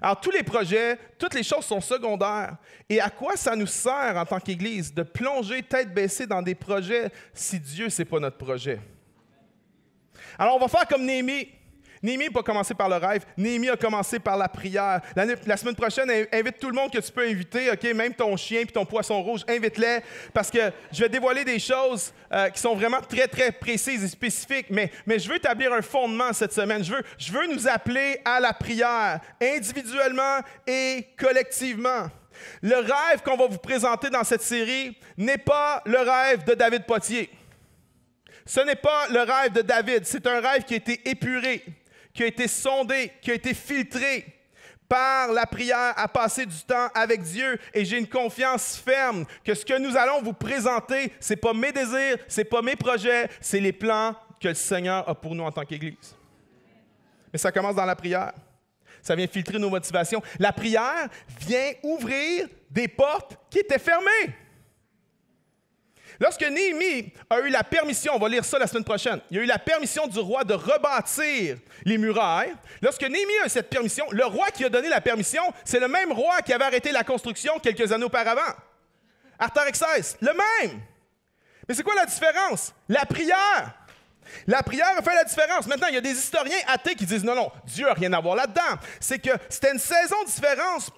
Alors, tous les projets, toutes les choses sont secondaires. Et à quoi ça nous sert en tant qu'Église de plonger tête baissée dans des projets si Dieu, ce n'est pas notre projet? Alors, on va faire comme Néhémie. Néhémie n'a pas commencé par le rêve. Néhémie a commencé par la prière. La semaine prochaine, invite tout le monde que tu peux inviter, OK? Même ton chien et ton poisson rouge, invite-les parce que je vais dévoiler des choses qui sont vraiment très, très précises et spécifiques. Mais je veux établir un fondement cette semaine. Je veux nous appeler à la prière, individuellement et collectivement. Le rêve qu'on va vous présenter dans cette série n'est pas le rêve de David Potier. Ce n'est pas le rêve de David. C'est un rêve qui a été épuré, qui a été sondé, qui a été filtré par la prière, à passer du temps avec Dieu. Et j'ai une confiance ferme que ce que nous allons vous présenter, ce n'est pas mes désirs, ce n'est pas mes projets, c'est les plans que le Seigneur a pour nous en tant qu'Église. Mais ça commence dans la prière. Ça vient filtrer nos motivations. La prière vient ouvrir des portes qui étaient fermées. Lorsque Néhémie a eu la permission, on va lire ça la semaine prochaine, il a eu la permission du roi de rebâtir les murailles. Lorsque Néhémie a eu cette permission, le roi qui a donné la permission, c'est le même roi qui avait arrêté la construction quelques années auparavant. Artaxerxès, le même. Mais c'est quoi la différence? La prière. La prière a fait la différence. Maintenant, il y a des historiens athées qui disent non, Dieu n'a rien à voir là-dedans. C'est que c'était une saison différente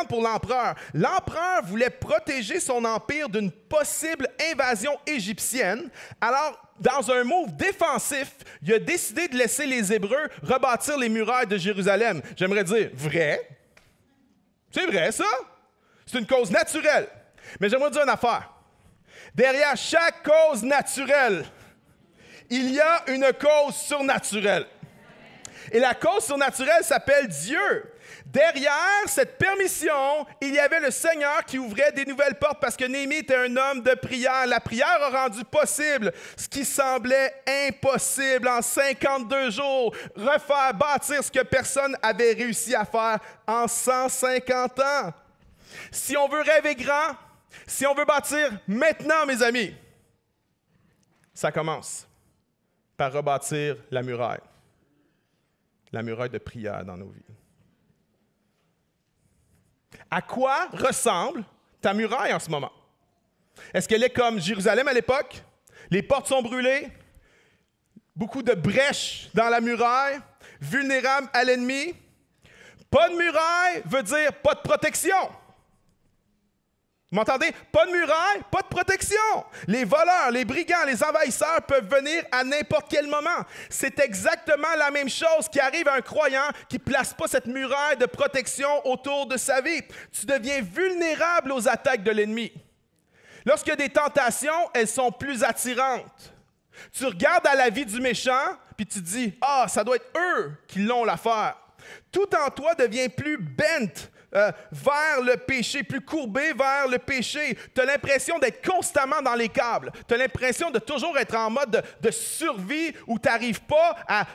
pour l'empereur. L'empereur voulait protéger son empire d'une possible invasion égyptienne. Alors, dans un move défensif, il a décidé de laisser les Hébreux rebâtir les murailles de Jérusalem. J'aimerais dire, vrai? C'est vrai, ça? C'est une cause naturelle. Mais j'aimerais dire une affaire. Derrière chaque cause naturelle, il y a une cause surnaturelle. Et la cause surnaturelle s'appelle Dieu. Derrière cette permission, il y avait le Seigneur qui ouvrait des nouvelles portes parce que Néhémie était un homme de prière. La prière a rendu possible ce qui semblait impossible en 52 jours, bâtir ce que personne n'avait réussi à faire en 150 ans. Si on veut rêver grand, si on veut bâtir maintenant, mes amis, ça commence par rebâtir la muraille de prière dans nos vies. À quoi ressemble ta muraille en ce moment? Est-ce qu'elle est comme Jérusalem à l'époque? Les portes sont brûlées, beaucoup de brèches dans la muraille, vulnérable à l'ennemi. Pas de muraille veut dire pas de protection. Vous m'entendez? Pas de muraille, pas de protection. Les voleurs, les brigands, les envahisseurs peuvent venir à n'importe quel moment. C'est exactement la même chose qui arrive à un croyant qui ne place pas cette muraille de protection autour de sa vie. Tu deviens vulnérable aux attaques de l'ennemi. Lorsqu'il y a des tentations, elles sont plus attirantes. Tu regardes à la vie du méchant, puis tu te dis, « Ah, ça doit être eux qui l'ont l'affaire. » Tout en toi devient plus bent, vers le péché, plus courbé vers le péché. Tu as l'impression d'être constamment dans les câbles. Tu as l'impression de toujours être en mode de survie où tu n'arrives pas à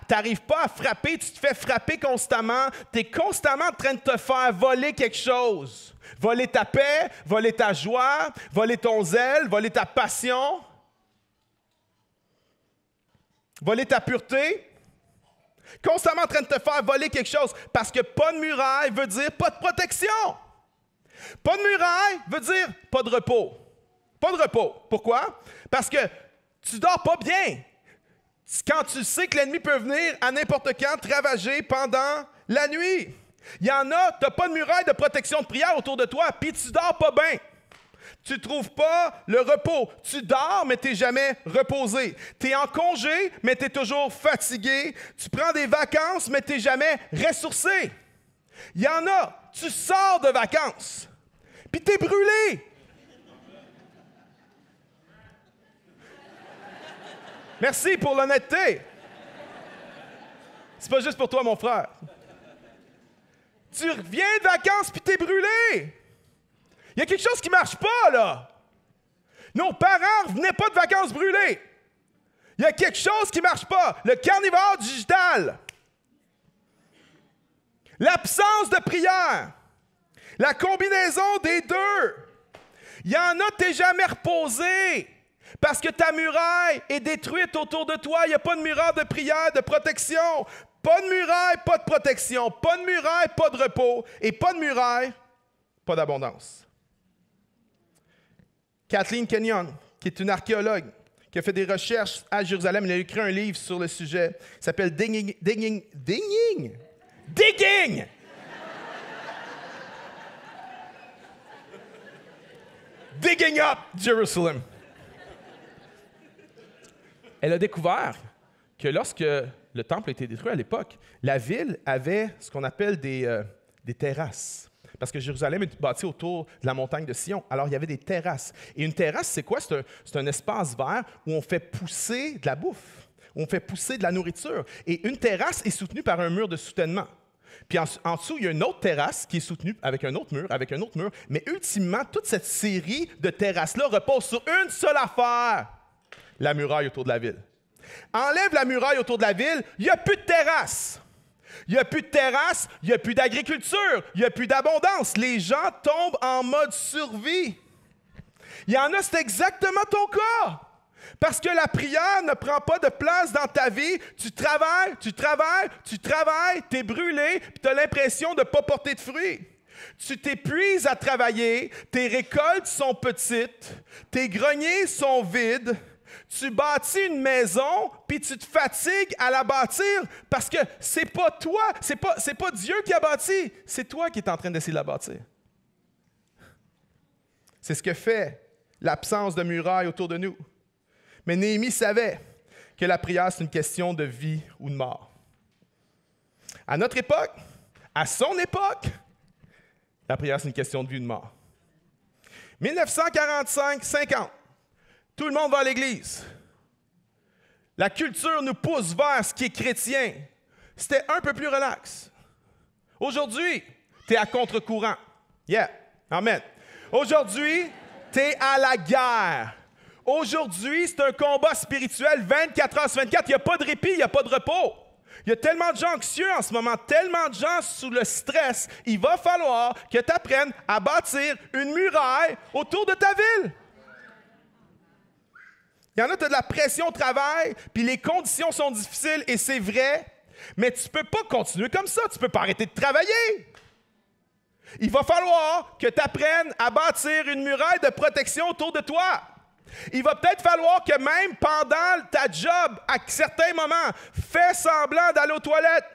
frapper, tu te fais frapper constamment. Tu es constamment en train de te faire voler quelque chose. Voler ta paix, voler ta joie, voler ton zèle, voler ta passion, voler ta pureté. Constamment en train de te faire voler quelque chose parce que pas de muraille veut dire pas de protection. Pas de muraille veut dire pas de repos. Pas de repos. Pourquoi? Parce que tu dors pas bien. Quand tu sais que l'ennemi peut venir à n'importe quand te ravager pendant la nuit. Il y en a, tu n'as pas de muraille de protection de prière autour de toi, puis tu dors pas bien. Tu ne trouves pas le repos. Tu dors, mais tu n'es jamais reposé. Tu es en congé, mais tu es toujours fatigué. Tu prends des vacances, mais tu n'es jamais ressourcé. Il y en a, tu sors de vacances, puis tu es brûlé. Merci pour l'honnêteté. C'est pas juste pour toi, mon frère. Tu reviens de vacances, puis tu es brûlé. Il y a quelque chose qui ne marche pas, là. Nos parents ne venaient pas de vacances brûlées. Il y a quelque chose qui ne marche pas. Le carnivore digital. L'absence de prière. La combinaison des deux. Il y en a, tu n'es jamais reposé. Parce que ta muraille est détruite autour de toi. Il n'y a pas de muraille de prière, de protection. Pas de muraille, pas de protection. Pas de muraille, pas de repos. Et pas de muraille, pas d'abondance. Kathleen Kenyon, qui est une archéologue, qui a fait des recherches à Jérusalem, elle a écrit un livre sur le sujet. Il s'appelle Digging Up Jerusalem. Elle a découvert que lorsque le temple a été détruit à l'époque, la ville avait ce qu'on appelle des terrasses. Parce que Jérusalem est bâtie autour de la montagne de Sion. Alors, il y avait des terrasses. Et une terrasse, c'est quoi? C'est un espace vert où on fait pousser de la bouffe, où on fait pousser de la nourriture. Et une terrasse est soutenue par un mur de soutènement. Puis en dessous, il y a une autre terrasse qui est soutenue avec un autre mur. Mais ultimement, toute cette série de terrasses-là repose sur une seule affaire, la muraille autour de la ville. Enlève la muraille autour de la ville, il n'y a plus de terrasse. Il n'y a plus de terrasse, il n'y a plus d'agriculture, il n'y a plus d'abondance. Les gens tombent en mode survie. Il y en a, c'est exactement ton cas. Parce que la prière ne prend pas de place dans ta vie. Tu travailles, tu es brûlé, puis tu as l'impression de ne pas porter de fruits. Tu t'épuises à travailler, tes récoltes sont petites, tes greniers sont vides. Tu bâtis une maison, puis tu te fatigues à la bâtir parce que c'est pas toi, c'est pas Dieu qui a bâti, c'est toi qui es en train d'essayer de la bâtir. C'est ce que fait l'absence de muraille autour de nous. Mais Néhémie savait que la prière, c'est une question de vie ou de mort. À notre époque, à son époque, la prière, c'est une question de vie ou de mort. 1945-50. Tout le monde va à l'Église. La culture nous pousse vers ce qui est chrétien. C'était un peu plus relax. Aujourd'hui, tu es à contre-courant. Yeah, amen. Aujourd'hui, tu es à la guerre. Aujourd'hui, c'est un combat spirituel 24 heures sur 24. Il n'y a pas de répit, il n'y a pas de repos. Il y a tellement de gens anxieux en ce moment, tellement de gens sous le stress. Il va falloir que tu apprennes à bâtir une muraille autour de ta ville. Il y en a, tu as de la pression au travail, puis les conditions sont difficiles, et c'est vrai, mais tu ne peux pas continuer comme ça. Tu ne peux pas arrêter de travailler. Il va falloir que tu apprennes à bâtir une muraille de protection autour de toi. Il va peut-être falloir que même pendant ta job, à certains moments, fais semblant d'aller aux toilettes.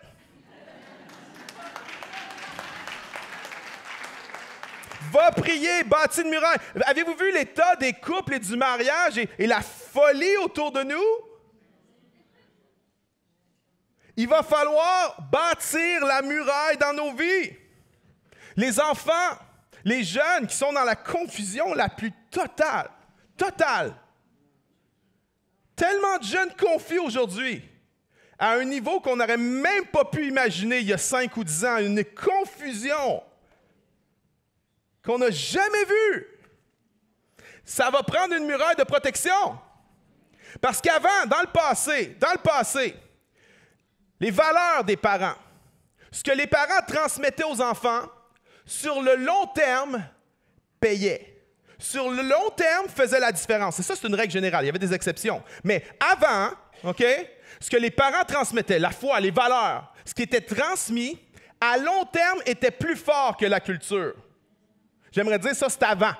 Va prier, bâtis une muraille. Avez-vous vu l'état des couples et du mariage et la folie autour de nous? Il va falloir bâtir la muraille dans nos vies. Les enfants, les jeunes qui sont dans la confusion la plus totale. Tellement de jeunes confus aujourd'hui, à un niveau qu'on n'aurait même pas pu imaginer il y a 5 ou 10 ans, une confusion qu'on n'a jamais vue. Ça va prendre une muraille de protection. Parce qu'avant, dans le passé, les valeurs des parents, ce que les parents transmettaient aux enfants, sur le long terme, payait. Sur le long terme, faisait la différence. Et ça, c'est une règle générale. Il y avait des exceptions. Mais avant, OK, ce que les parents transmettaient, la foi, les valeurs, ce qui était transmis, à long terme, était plus fort que la culture. J'aimerais dire ça, c'est avant.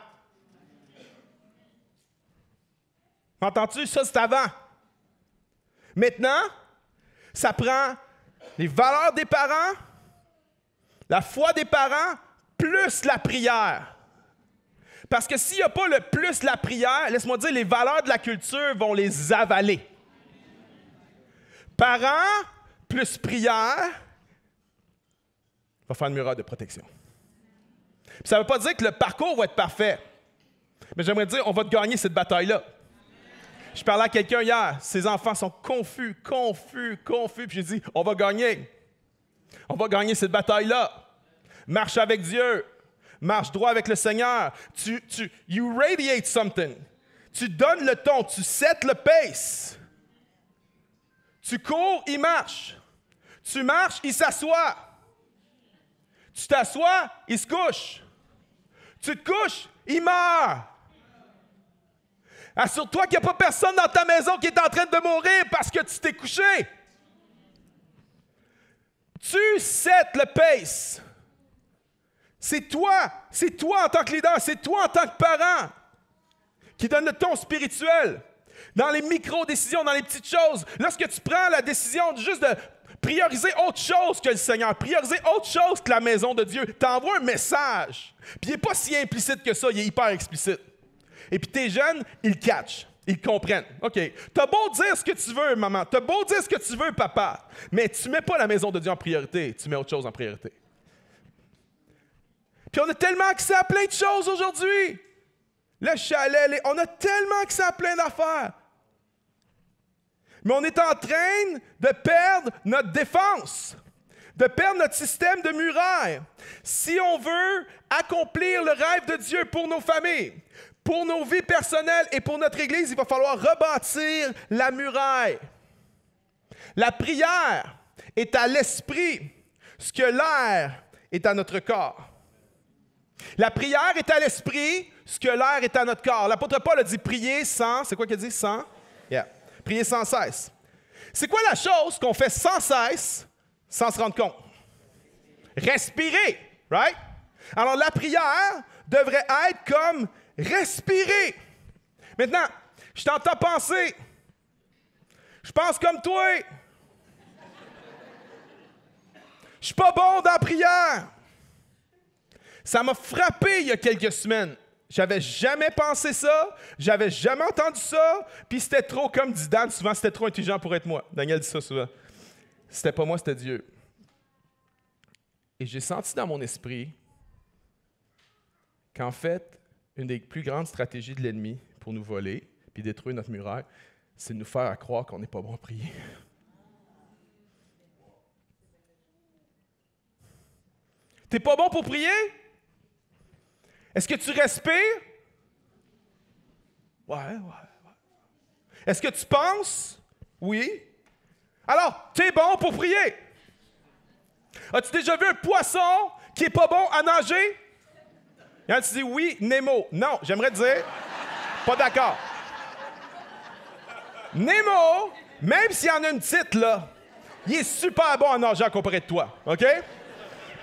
Entends-tu? Ça, c'est avant. Maintenant, ça prend les valeurs des parents, la foi des parents, plus la prière. Parce que s'il n'y a pas le plus la prière, laisse-moi dire, les valeurs de la culture vont les avaler. Parents plus prière va faire une muraille de protection. Puis ça ne veut pas dire que le parcours va être parfait. Mais j'aimerais dire, on va te gagner cette bataille-là. Je parlais à quelqu'un hier, ses enfants sont confus, puis j'ai dit, on va gagner. On va gagner cette bataille-là. Marche avec Dieu. Marche droit avec le Seigneur. You radiate something. Tu donnes le ton, tu sets le pace. Tu cours, il marche. Tu marches, il s'assoit. Tu t'assois, il se couche. Tu te couches, il meurt. Assure-toi qu'il n'y a pas personne dans ta maison qui est en train de mourir parce que tu t'es couché. Tu sets le pace. C'est toi en tant que leader, c'est toi en tant que parent qui donne le ton spirituel. Dans les micro-décisions, dans les petites choses. Lorsque tu prends la décision juste de prioriser autre chose que le Seigneur, prioriser autre chose que la maison de Dieu, tu envoies un message. Puis il n'est pas si implicite que ça, il est hyper explicite. Et puis tes jeunes, ils catchent, ils comprennent. OK, t'as beau dire ce que tu veux, maman, t'as beau dire ce que tu veux, papa, mais tu ne mets pas la maison de Dieu en priorité, tu mets autre chose en priorité. Puis on a tellement accès à plein de choses aujourd'hui. Le chalet, on a tellement accès à plein d'affaires. Mais on est en train de perdre notre défense, de perdre notre système de muraille. Si on veut accomplir le rêve de Dieu pour nos familles, pour nos vies personnelles et pour notre Église, il va falloir rebâtir la muraille. La prière est à l'esprit, ce que l'air est à notre corps. La prière est à l'esprit, ce que l'air est à notre corps. L'apôtre Paul a dit prier sans... C'est quoi qu'il a dit? Sans? Yeah. Prier sans cesse. C'est quoi la chose qu'on fait sans cesse sans se rendre compte? Respirer, right? Alors la prière devrait être comme respirer. Maintenant, je t'entends penser. Je pense comme toi. Je suis pas bon dans la prière. Ça m'a frappé il y a quelques semaines. J'avais jamais pensé ça, j'avais jamais entendu ça, puis c'était trop, comme dit Dan, souvent c'était trop intelligent pour être moi. Daniel dit ça souvent. C'était pas moi, c'était Dieu. Et j'ai senti dans mon esprit qu'en fait, une des plus grandes stratégies de l'ennemi pour nous voler, puis détruire notre muraille, c'est de nous faire croire qu'on n'est pas bon à prier. T'es pas bon pour prier? Est-ce que tu respires? Ouais. Est-ce que tu penses? Oui. Alors, t'es bon pour prier. As-tu déjà vu un poisson qui est pas bon à nager? Et là, tu dis oui, Nemo. Non, j'aimerais dire, pas d'accord. Nemo, même s'il y en a une petite, là, il est super bon à nager à comparer de toi, OK?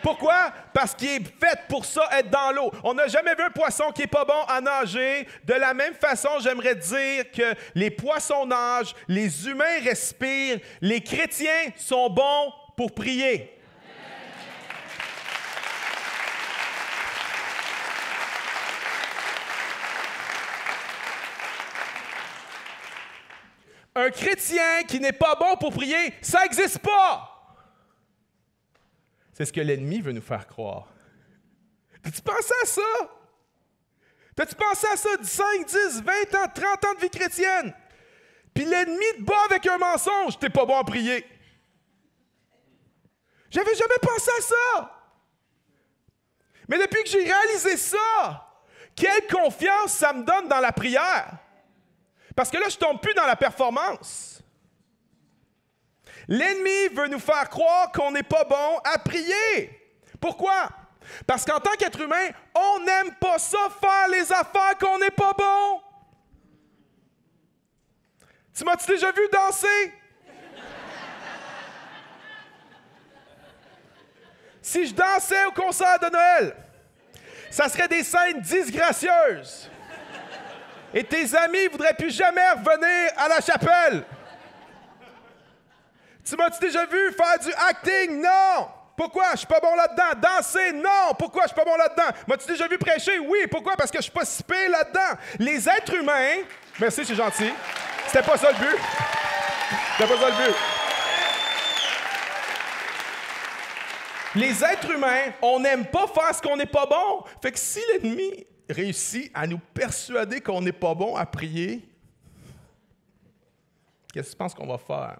Pourquoi? Parce qu'il est fait pour ça, être dans l'eau. On n'a jamais vu un poisson qui n'est pas bon à nager. De la même façon, j'aimerais dire que les poissons nagent, les humains respirent, les chrétiens sont bons pour prier. Un chrétien qui n'est pas bon pour prier, ça n'existe pas! C'est ce que l'ennemi veut nous faire croire. T'as-tu pensé à ça? T'as-tu pensé à ça 5, 10, 20 ans, 30 ans de vie chrétienne? Puis l'ennemi te bat avec un mensonge, t'es pas bon à prier. J'avais jamais pensé à ça. Mais depuis que j'ai réalisé ça, quelle confiance ça me donne dans la prière. Parce que là, je tombe plus dans la performance. L'ennemi veut nous faire croire qu'on n'est pas bon à prier. Pourquoi? Parce qu'en tant qu'être humain, on n'aime pas ça, faire les affaires qu'on n'est pas bon. Tu m'as-tu déjà vu danser? Si je dansais au concert de Noël, ça serait des scènes disgracieuses. Et tes amis ne voudraient plus jamais revenir à la chapelle. Tu m'as-tu déjà vu faire du acting? Non! Pourquoi? Je suis pas bon là-dedans. Danser? Non! Pourquoi je suis pas bon là-dedans? M'as-tu déjà vu prêcher? Oui! Pourquoi? Parce que je suis pas si pire là-dedans. Les êtres humains... Merci, c'est gentil. C'était pas ça le but. C'était pas ça le but. Les êtres humains, on n'aime pas faire ce qu'on n'est pas bon. Fait que si l'ennemi réussit à nous persuader qu'on n'est pas bon à prier, qu'est-ce que tu penses qu'on va faire?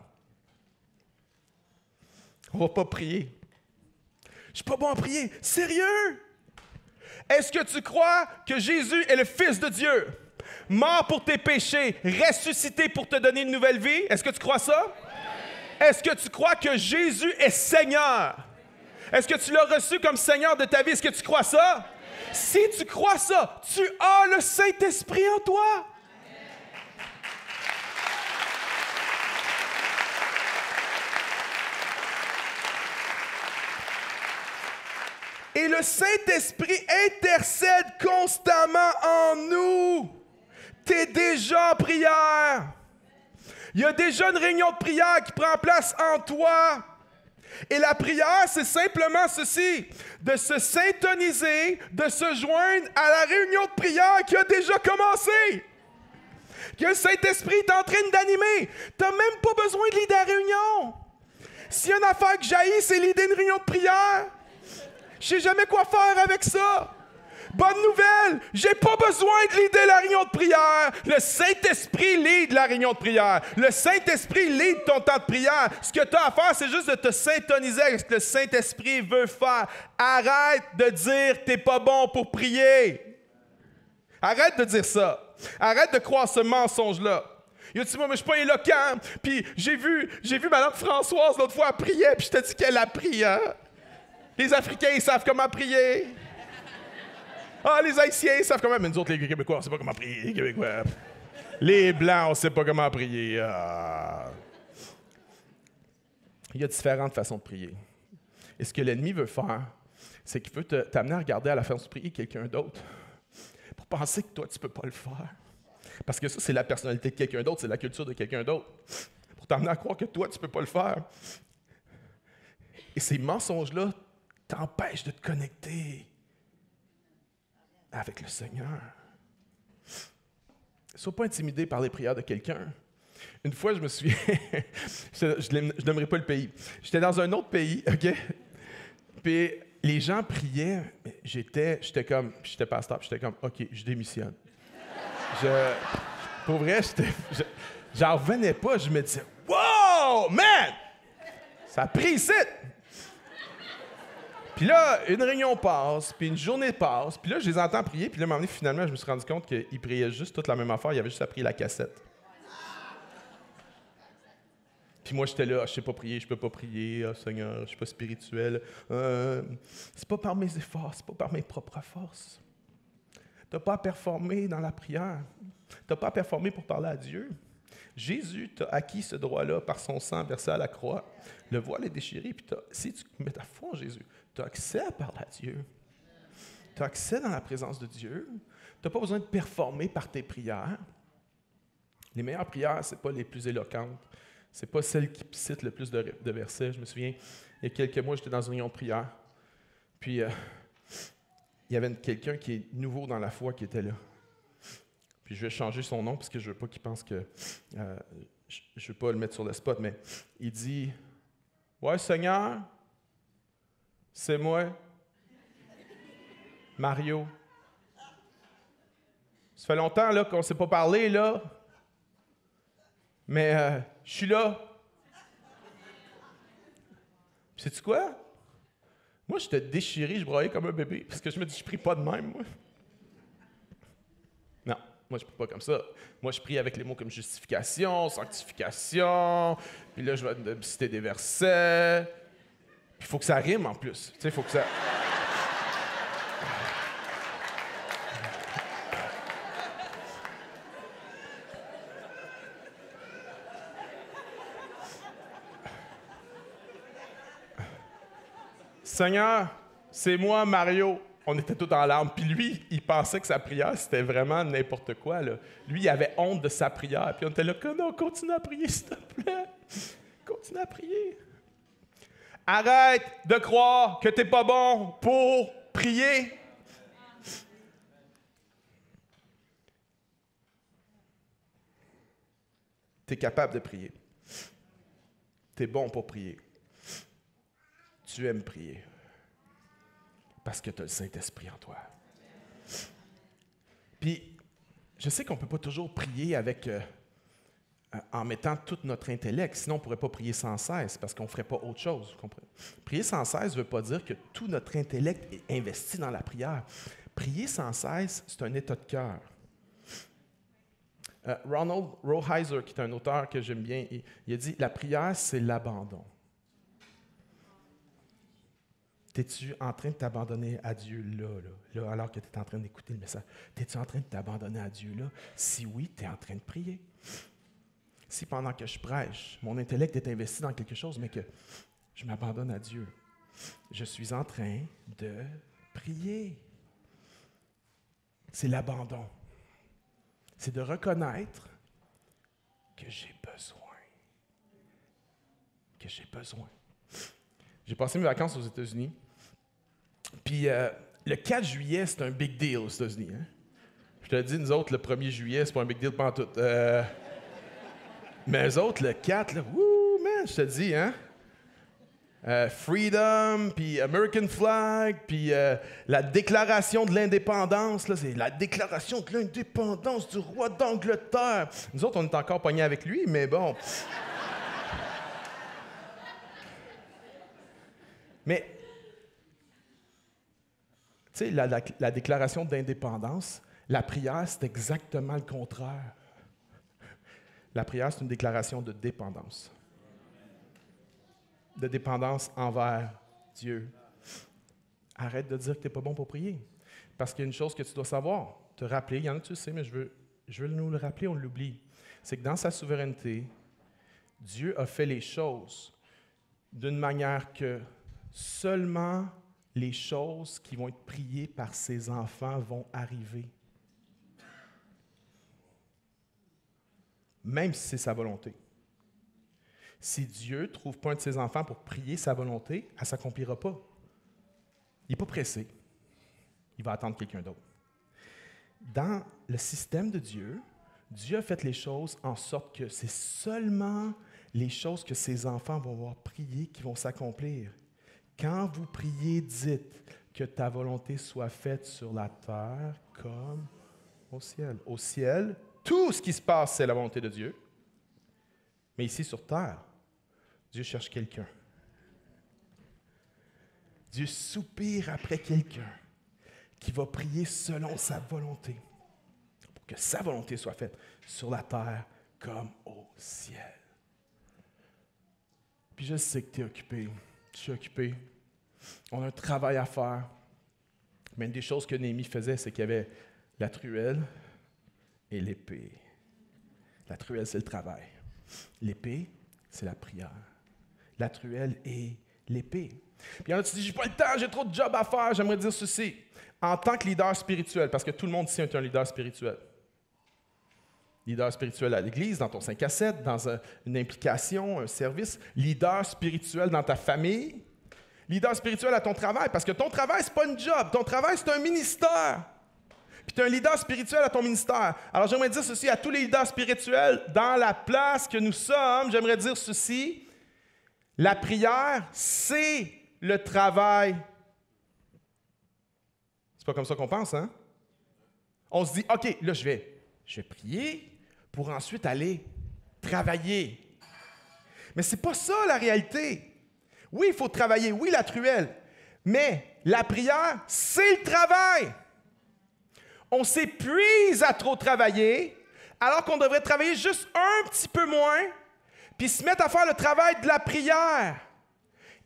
On va pas prier. Je suis pas bon à prier. Sérieux? Est-ce que tu crois que Jésus est le Fils de Dieu, mort pour tes péchés, ressuscité pour te donner une nouvelle vie? Est-ce que tu crois ça? Oui. Est-ce que tu crois que Jésus est Seigneur? Est-ce que tu l'as reçu comme Seigneur de ta vie? Est-ce que tu crois ça? Oui. Si tu crois ça, tu as le Saint-Esprit en toi. Et le Saint-Esprit intercède constamment en nous. Tu es déjà en prière. Il y a déjà une réunion de prière qui prend place en toi. Et la prière, c'est simplement ceci, de se syntoniser, de se joindre à la réunion de prière qui a déjà commencé. Que le Saint-Esprit est en train d'animer. Tu n'as même pas besoin de leader la réunion. S'il y a une affaire que j'haïs, c'est l'idée d'une réunion de prière. Je sais jamais quoi faire avec ça. Bonne nouvelle, j'ai pas besoin de leader la réunion de prière. Le Saint-Esprit lead la réunion de prière. Le Saint-Esprit lead ton temps de prière. Ce que tu as à faire, c'est juste de te syntoniser avec ce que le Saint-Esprit veut faire. Arrête de dire que t'es pas bon pour prier. Arrête de dire ça. Arrête de croire ce mensonge-là. Il a dit, moi, mais je suis pas éloquent. Puis j'ai vu Mme Françoise l'autre fois, elle priait, puis je te dis qu'elle a prié. Hein? Les Africains, ils savent comment prier. Ah, les Haïtiens, ils savent comment... Mais nous autres, les Québécois, on ne sait pas comment prier, les Québécois. Les Blancs, on ne sait pas comment prier. Ah. Il y a différentes façons de prier. Et ce que l'ennemi veut faire, c'est qu'il veut t'amener à regarder à la façon de prier quelqu'un d'autre pour penser que toi, tu ne peux pas le faire. Parce que ça, c'est la personnalité de quelqu'un d'autre, c'est la culture de quelqu'un d'autre. Pour t'amener à croire que toi, tu ne peux pas le faire. Et ces mensonges-là t'empêchent de te connecter avec le Seigneur. Ne sois pas intimidé par les prières de quelqu'un. Une fois, je me souviens, je n'aimerais pas le pays. J'étais dans un autre pays, OK? Puis les gens priaient, mais j'étais pasteur, puis j'étais comme, OK, je démissionne. Pour vrai, j'en revenais pas. Je me disais, wow, man! Ça a pris ici! Puis là, une réunion passe, puis une journée passe, puis là, je les entends prier, puis là, à un moment donné, finalement, je me suis rendu compte qu'ils priaient juste toute la même affaire, ils avaient juste à prier la cassette. Puis moi, j'étais là, je sais pas prier, je peux pas prier, Seigneur, je suis pas spirituel. C'est pas par mes efforts, c'est pas par mes propres forces. T'as pas à performer dans la prière. T'as pas à performer pour parler à Dieu. Jésus t'a acquis ce droit-là par son sang versé à la croix. Le voile est déchiré, puis si tu mets ta foi en Jésus, tu as accès à parler à Dieu. Tu as accès dans la présence de Dieu. Tu n'as pas besoin de performer par tes prières. Les meilleures prières, ce n'est pas les plus éloquentes. Ce n'est pas celles qui citent le plus de versets. Je me souviens, il y a quelques mois, j'étais dans une réunion de prière. Puis, il y avait quelqu'un qui est nouveau dans la foi qui était là. Puis je vais changer son nom parce que je ne veux pas qu'il pense que... je ne veux pas le mettre sur le spot, mais il dit « Ouais, Seigneur, c'est moi, Mario. Ça fait longtemps là, qu'on ne s'est pas parlé, là, mais je suis là. Puis sais-tu quoi? Moi, j'étais déchiré, je broyais comme un bébé parce que je me dis « Je prie pas de même, moi. » Non. Moi, je ne prie pas comme ça. Moi, je prie avec les mots comme justification, sanctification, puis là, je vais citer des versets. Puis il faut que ça rime en plus. Tu sais, il faut que ça... Seigneur, c'est moi, Mario. On était tous en larmes. Puis lui, il pensait que sa prière, c'était vraiment n'importe quoi, là. Lui, il avait honte de sa prière. Puis on était là, non, continue à prier, s'il te plaît. Continue à prier. Arrête de croire que tu n'es pas bon pour prier. Tu es capable de prier. Tu es bon pour prier. Tu aimes prier. Parce que tu as le Saint-Esprit en toi. Puis, je sais qu'on ne peut pas toujours prier avec, en mettant tout notre intellect, sinon on ne pourrait pas prier sans cesse, parce qu'on ne ferait pas autre chose. Vous comprenez? Prier sans cesse ne veut pas dire que tout notre intellect est investi dans la prière. Prier sans cesse, c'est un état de cœur. Ronald Rolheiser, qui est un auteur que j'aime bien, il a dit « La prière, c'est l'abandon ». T'es-tu en train de t'abandonner à Dieu là, alors que tu es en train d'écouter le message? T'es-tu en train de t'abandonner à Dieu là? Si oui, tu es en train de prier. Si pendant que je prêche, mon intellect est investi dans quelque chose, mais que je m'abandonne à Dieu, je suis en train de prier. C'est l'abandon. C'est de reconnaître que j'ai besoin. Que j'ai besoin. J'ai passé mes vacances aux États-Unis. Puis le 4 juillet, c'est un big deal aux États-Unis. Hein? Je te dis, nous autres, le 1er juillet, c'est pas un big deal pantoute. Mais eux autres, le 4, là, wouh, man, je te dis, hein? Freedom, puis American Flag, puis la déclaration de l'indépendance, là, c'est la déclaration de l'indépendance du roi d'Angleterre. Nous autres, on est encore pognés avec lui, mais bon. Mais, tu sais, la déclaration d'indépendance, la prière, c'est exactement le contraire. La prière, c'est une déclaration de dépendance. De dépendance envers Dieu. Arrête de dire que tu n'es pas bon pour prier. Parce qu'il y a une chose que tu dois savoir, te rappeler, il y en a tu le sais, mais je veux nous le rappeler, on l'oublie. C'est que dans sa souveraineté, Dieu a fait les choses d'une manière que seulement les choses qui vont être priées par ses enfants vont arriver. Même si c'est sa volonté. Si Dieu ne trouve pas un de ses enfants pour prier sa volonté, elle ne s'accomplira pas. Il n'est pas pressé. Il va attendre quelqu'un d'autre. Dans le système de Dieu, Dieu a fait les choses en sorte que c'est seulement les choses que ses enfants vont avoir priées qui vont s'accomplir. Quand vous priez, dites que ta volonté soit faite sur la terre comme au ciel. Au ciel tout ce qui se passe, c'est la volonté de Dieu. Mais ici sur terre, Dieu cherche quelqu'un. Dieu soupire après quelqu'un qui va prier selon sa volonté, pour que sa volonté soit faite sur la terre comme au ciel. Puis je sais que tu es occupé, je suis occupé, on a un travail à faire. Mais une des choses que Néhémie faisait, c'est qu'il y avait la truelle et l'épée. La truelle, c'est le travail. L'épée, c'est la prière. La truelle et l'épée. Puis là, tu te dis, j'ai pas le temps, j'ai trop de job à faire. J'aimerais dire ceci. En tant que leader spirituel, parce que tout le monde ici est un leader spirituel. Leader spirituel à l'église, dans ton 5 à 7, dans une implication, un service. Leader spirituel dans ta famille. Leader spirituel à ton travail, parce que ton travail, c'est pas une job. Ton travail, c'est un ministère. Puis tu es un leader spirituel à ton ministère. Alors, j'aimerais dire ceci à tous les leaders spirituels dans la place que nous sommes. J'aimerais dire ceci. La prière, c'est le travail. C'est pas comme ça qu'on pense, hein? On se dit, OK, là, je vais prier pour ensuite aller travailler. Mais c'est pas ça, la réalité. Oui, il faut travailler. Oui, la truelle. Mais la prière, c'est le travail. On s'épuise à trop travailler, alors qu'on devrait travailler juste un petit peu moins, puis se mettre à faire le travail de la prière.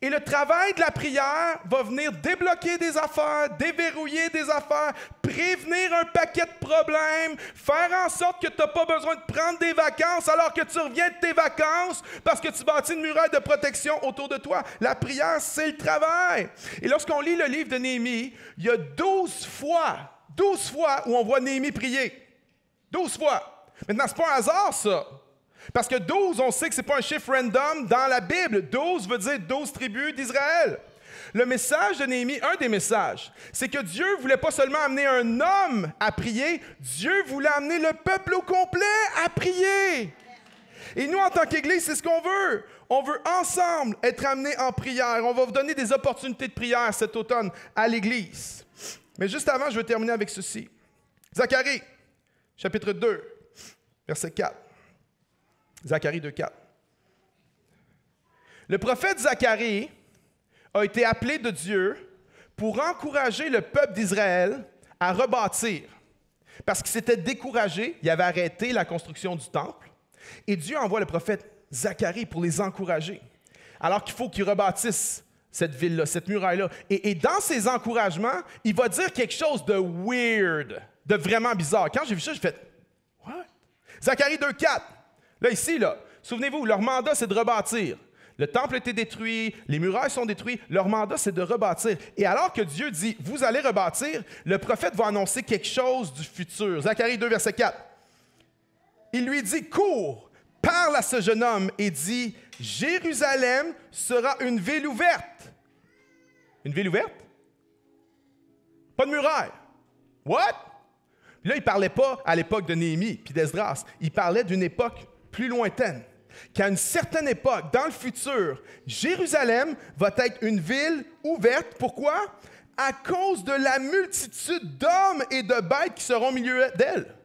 Et le travail de la prière va venir débloquer des affaires, déverrouiller des affaires, prévenir un paquet de problèmes, faire en sorte que tu n'as pas besoin de prendre des vacances alors que tu reviens de tes vacances parce que tu bâtis une muraille de protection autour de toi. La prière, c'est le travail. Et lorsqu'on lit le livre de Néhémie, il y a 12 fois où on voit Néhémie prier. 12 fois. Maintenant, ce n'est pas un hasard, ça. Parce que 12, on sait que ce n'est pas un chiffre random dans la Bible. 12 veut dire 12 tribus d'Israël. Le message de Néhémie, un des messages, c'est que Dieu ne voulait pas seulement amener un homme à prier, Dieu voulait amener le peuple au complet à prier. Et nous, en tant qu'Église, c'est ce qu'on veut. On veut ensemble être amenés en prière. On va vous donner des opportunités de prière cet automne à l'Église. Mais juste avant, je veux terminer avec ceci. Zacharie, chapitre 2, verset 4. Zacharie 2, 4. Le prophète Zacharie a été appelé de Dieu pour encourager le peuple d'Israël à rebâtir. Parce qu'il s'était découragé, il avait arrêté la construction du temple. Et Dieu envoie le prophète Zacharie pour les encourager. Alors qu'il faut qu'ils rebâtissent cette ville-là, cette muraille-là. Et dans ses encouragements, il va dire quelque chose de weird, de vraiment bizarre. Quand j'ai vu ça, j'ai fait « What? » Zacharie 2, 4. Là, ici, souvenez-vous, leur mandat, c'est de rebâtir. Le temple a été détruit, les murailles sont détruites. Leur mandat, c'est de rebâtir. Et alors que Dieu dit « Vous allez rebâtir », le prophète va annoncer quelque chose du futur. Zacharie 2, verset 4. Il lui dit « Cours, parle à ce jeune homme et dit « Jérusalem sera une ville ouverte. » Une ville ouverte? Pas de muraille. What? Là, il ne parlait pas à l'époque de Néhémie puis d'Esdras. Il parlait d'une époque plus lointaine. Qu'à une certaine époque, dans le futur, Jérusalem va être une ville ouverte. Pourquoi? À cause de la multitude d'hommes et de bêtes qui seront au milieu d'elle.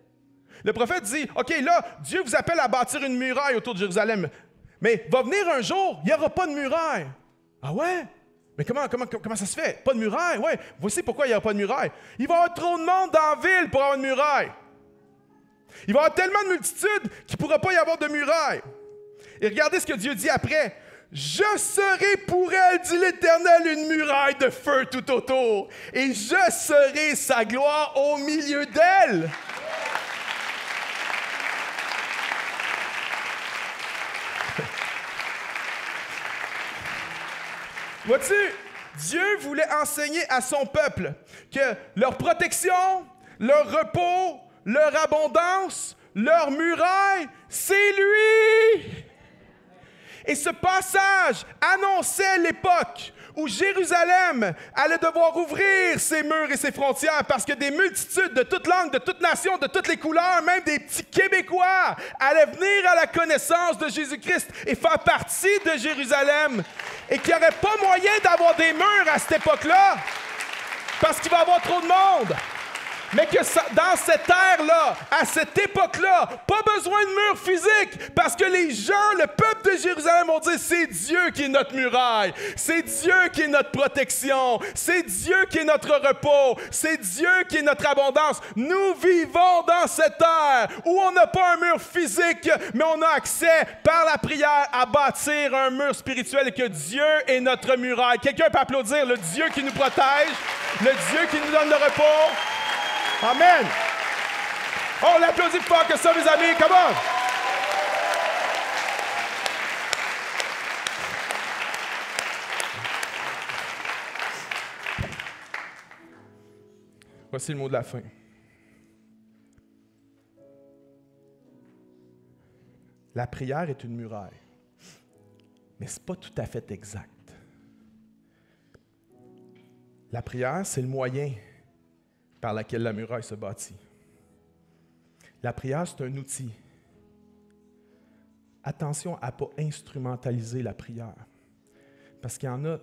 Le prophète dit, OK, là, Dieu vous appelle à bâtir une muraille autour de Jérusalem. Mais va venir un jour, il n'y aura pas de muraille. Ah ouais? Mais comment ça se fait? Pas de muraille? Ouais. Voici pourquoi il n'y aura pas de muraille. Il va y avoir trop de monde dans la ville pour avoir une muraille. Il va y avoir tellement de multitudes qu'il ne pourra pas y avoir de muraille. Et regardez ce que Dieu dit après. « Je serai pour elle, dit l'Éternel, une muraille de feu tout autour, et je serai sa gloire au milieu d'elle. » Vois-tu, Dieu voulait enseigner à son peuple que leur protection, leur repos, leur abondance, leur muraille, c'est lui. Et ce passage annonçait l'époque où Jérusalem allait devoir ouvrir ses murs et ses frontières parce que des multitudes de toutes langues, de toutes nations, de toutes les couleurs, même des petits Québécois, allaient venir à la connaissance de Jésus-Christ et faire partie de Jérusalem. Et qu'il n'y aurait pas moyen d'avoir des murs à cette époque-là parce qu'il va y avoir trop de monde. Mais que dans cette ère-là, à cette époque-là, pas besoin de mur physique, parce que les gens, le peuple de Jérusalem vont dire, c'est Dieu qui est notre muraille, c'est Dieu qui est notre protection, c'est Dieu qui est notre repos, c'est Dieu qui est notre abondance. Nous vivons dans cette ère où on n'a pas un mur physique, mais on a accès par la prière à bâtir un mur spirituel et que Dieu est notre muraille. Quelqu'un peut applaudir le Dieu qui nous protège, le Dieu qui nous donne le repos. Amen. Oh, on l'applaudit plus fort que ça, mes amis. Come on. Voici le mot de la fin. La prière est une muraille, mais ce n'est pas tout à fait exact. La prière, c'est le moyen par lequel la muraille se bâtit. La prière, c'est un outil. Attention à ne pas instrumentaliser la prière. Parce qu'il y en a,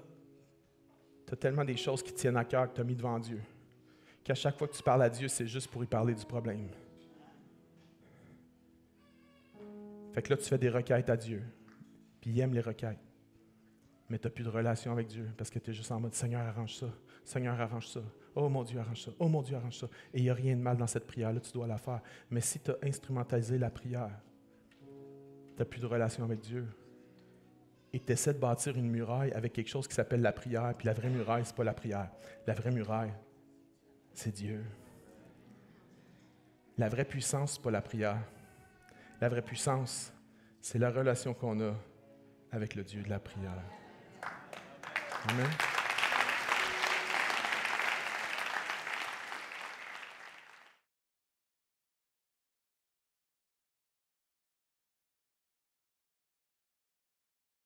tu as tellement des choses qui tiennent à cœur que tu as mis devant Dieu, qu'à chaque fois que tu parles à Dieu, c'est juste pour y parler du problème. Fait que là, tu fais des requêtes à Dieu, puis il aime les requêtes. Mais tu n'as plus de relation avec Dieu parce que tu es juste en mode « Seigneur, arrange ça. Seigneur, arrange ça. Oh mon Dieu, arrange ça. Oh mon Dieu, arrange ça. » Et il n'y a rien de mal dans cette prière-là, tu dois la faire. Mais si tu as instrumentalisé la prière, tu n'as plus de relation avec Dieu. Et tu essaies de bâtir une muraille avec quelque chose qui s'appelle la prière. Puis la vraie muraille, ce n'est pas la prière. La vraie muraille, c'est Dieu. La vraie puissance, ce n'est pas la prière. La vraie puissance, c'est la relation qu'on a avec le Dieu de la prière. Amen.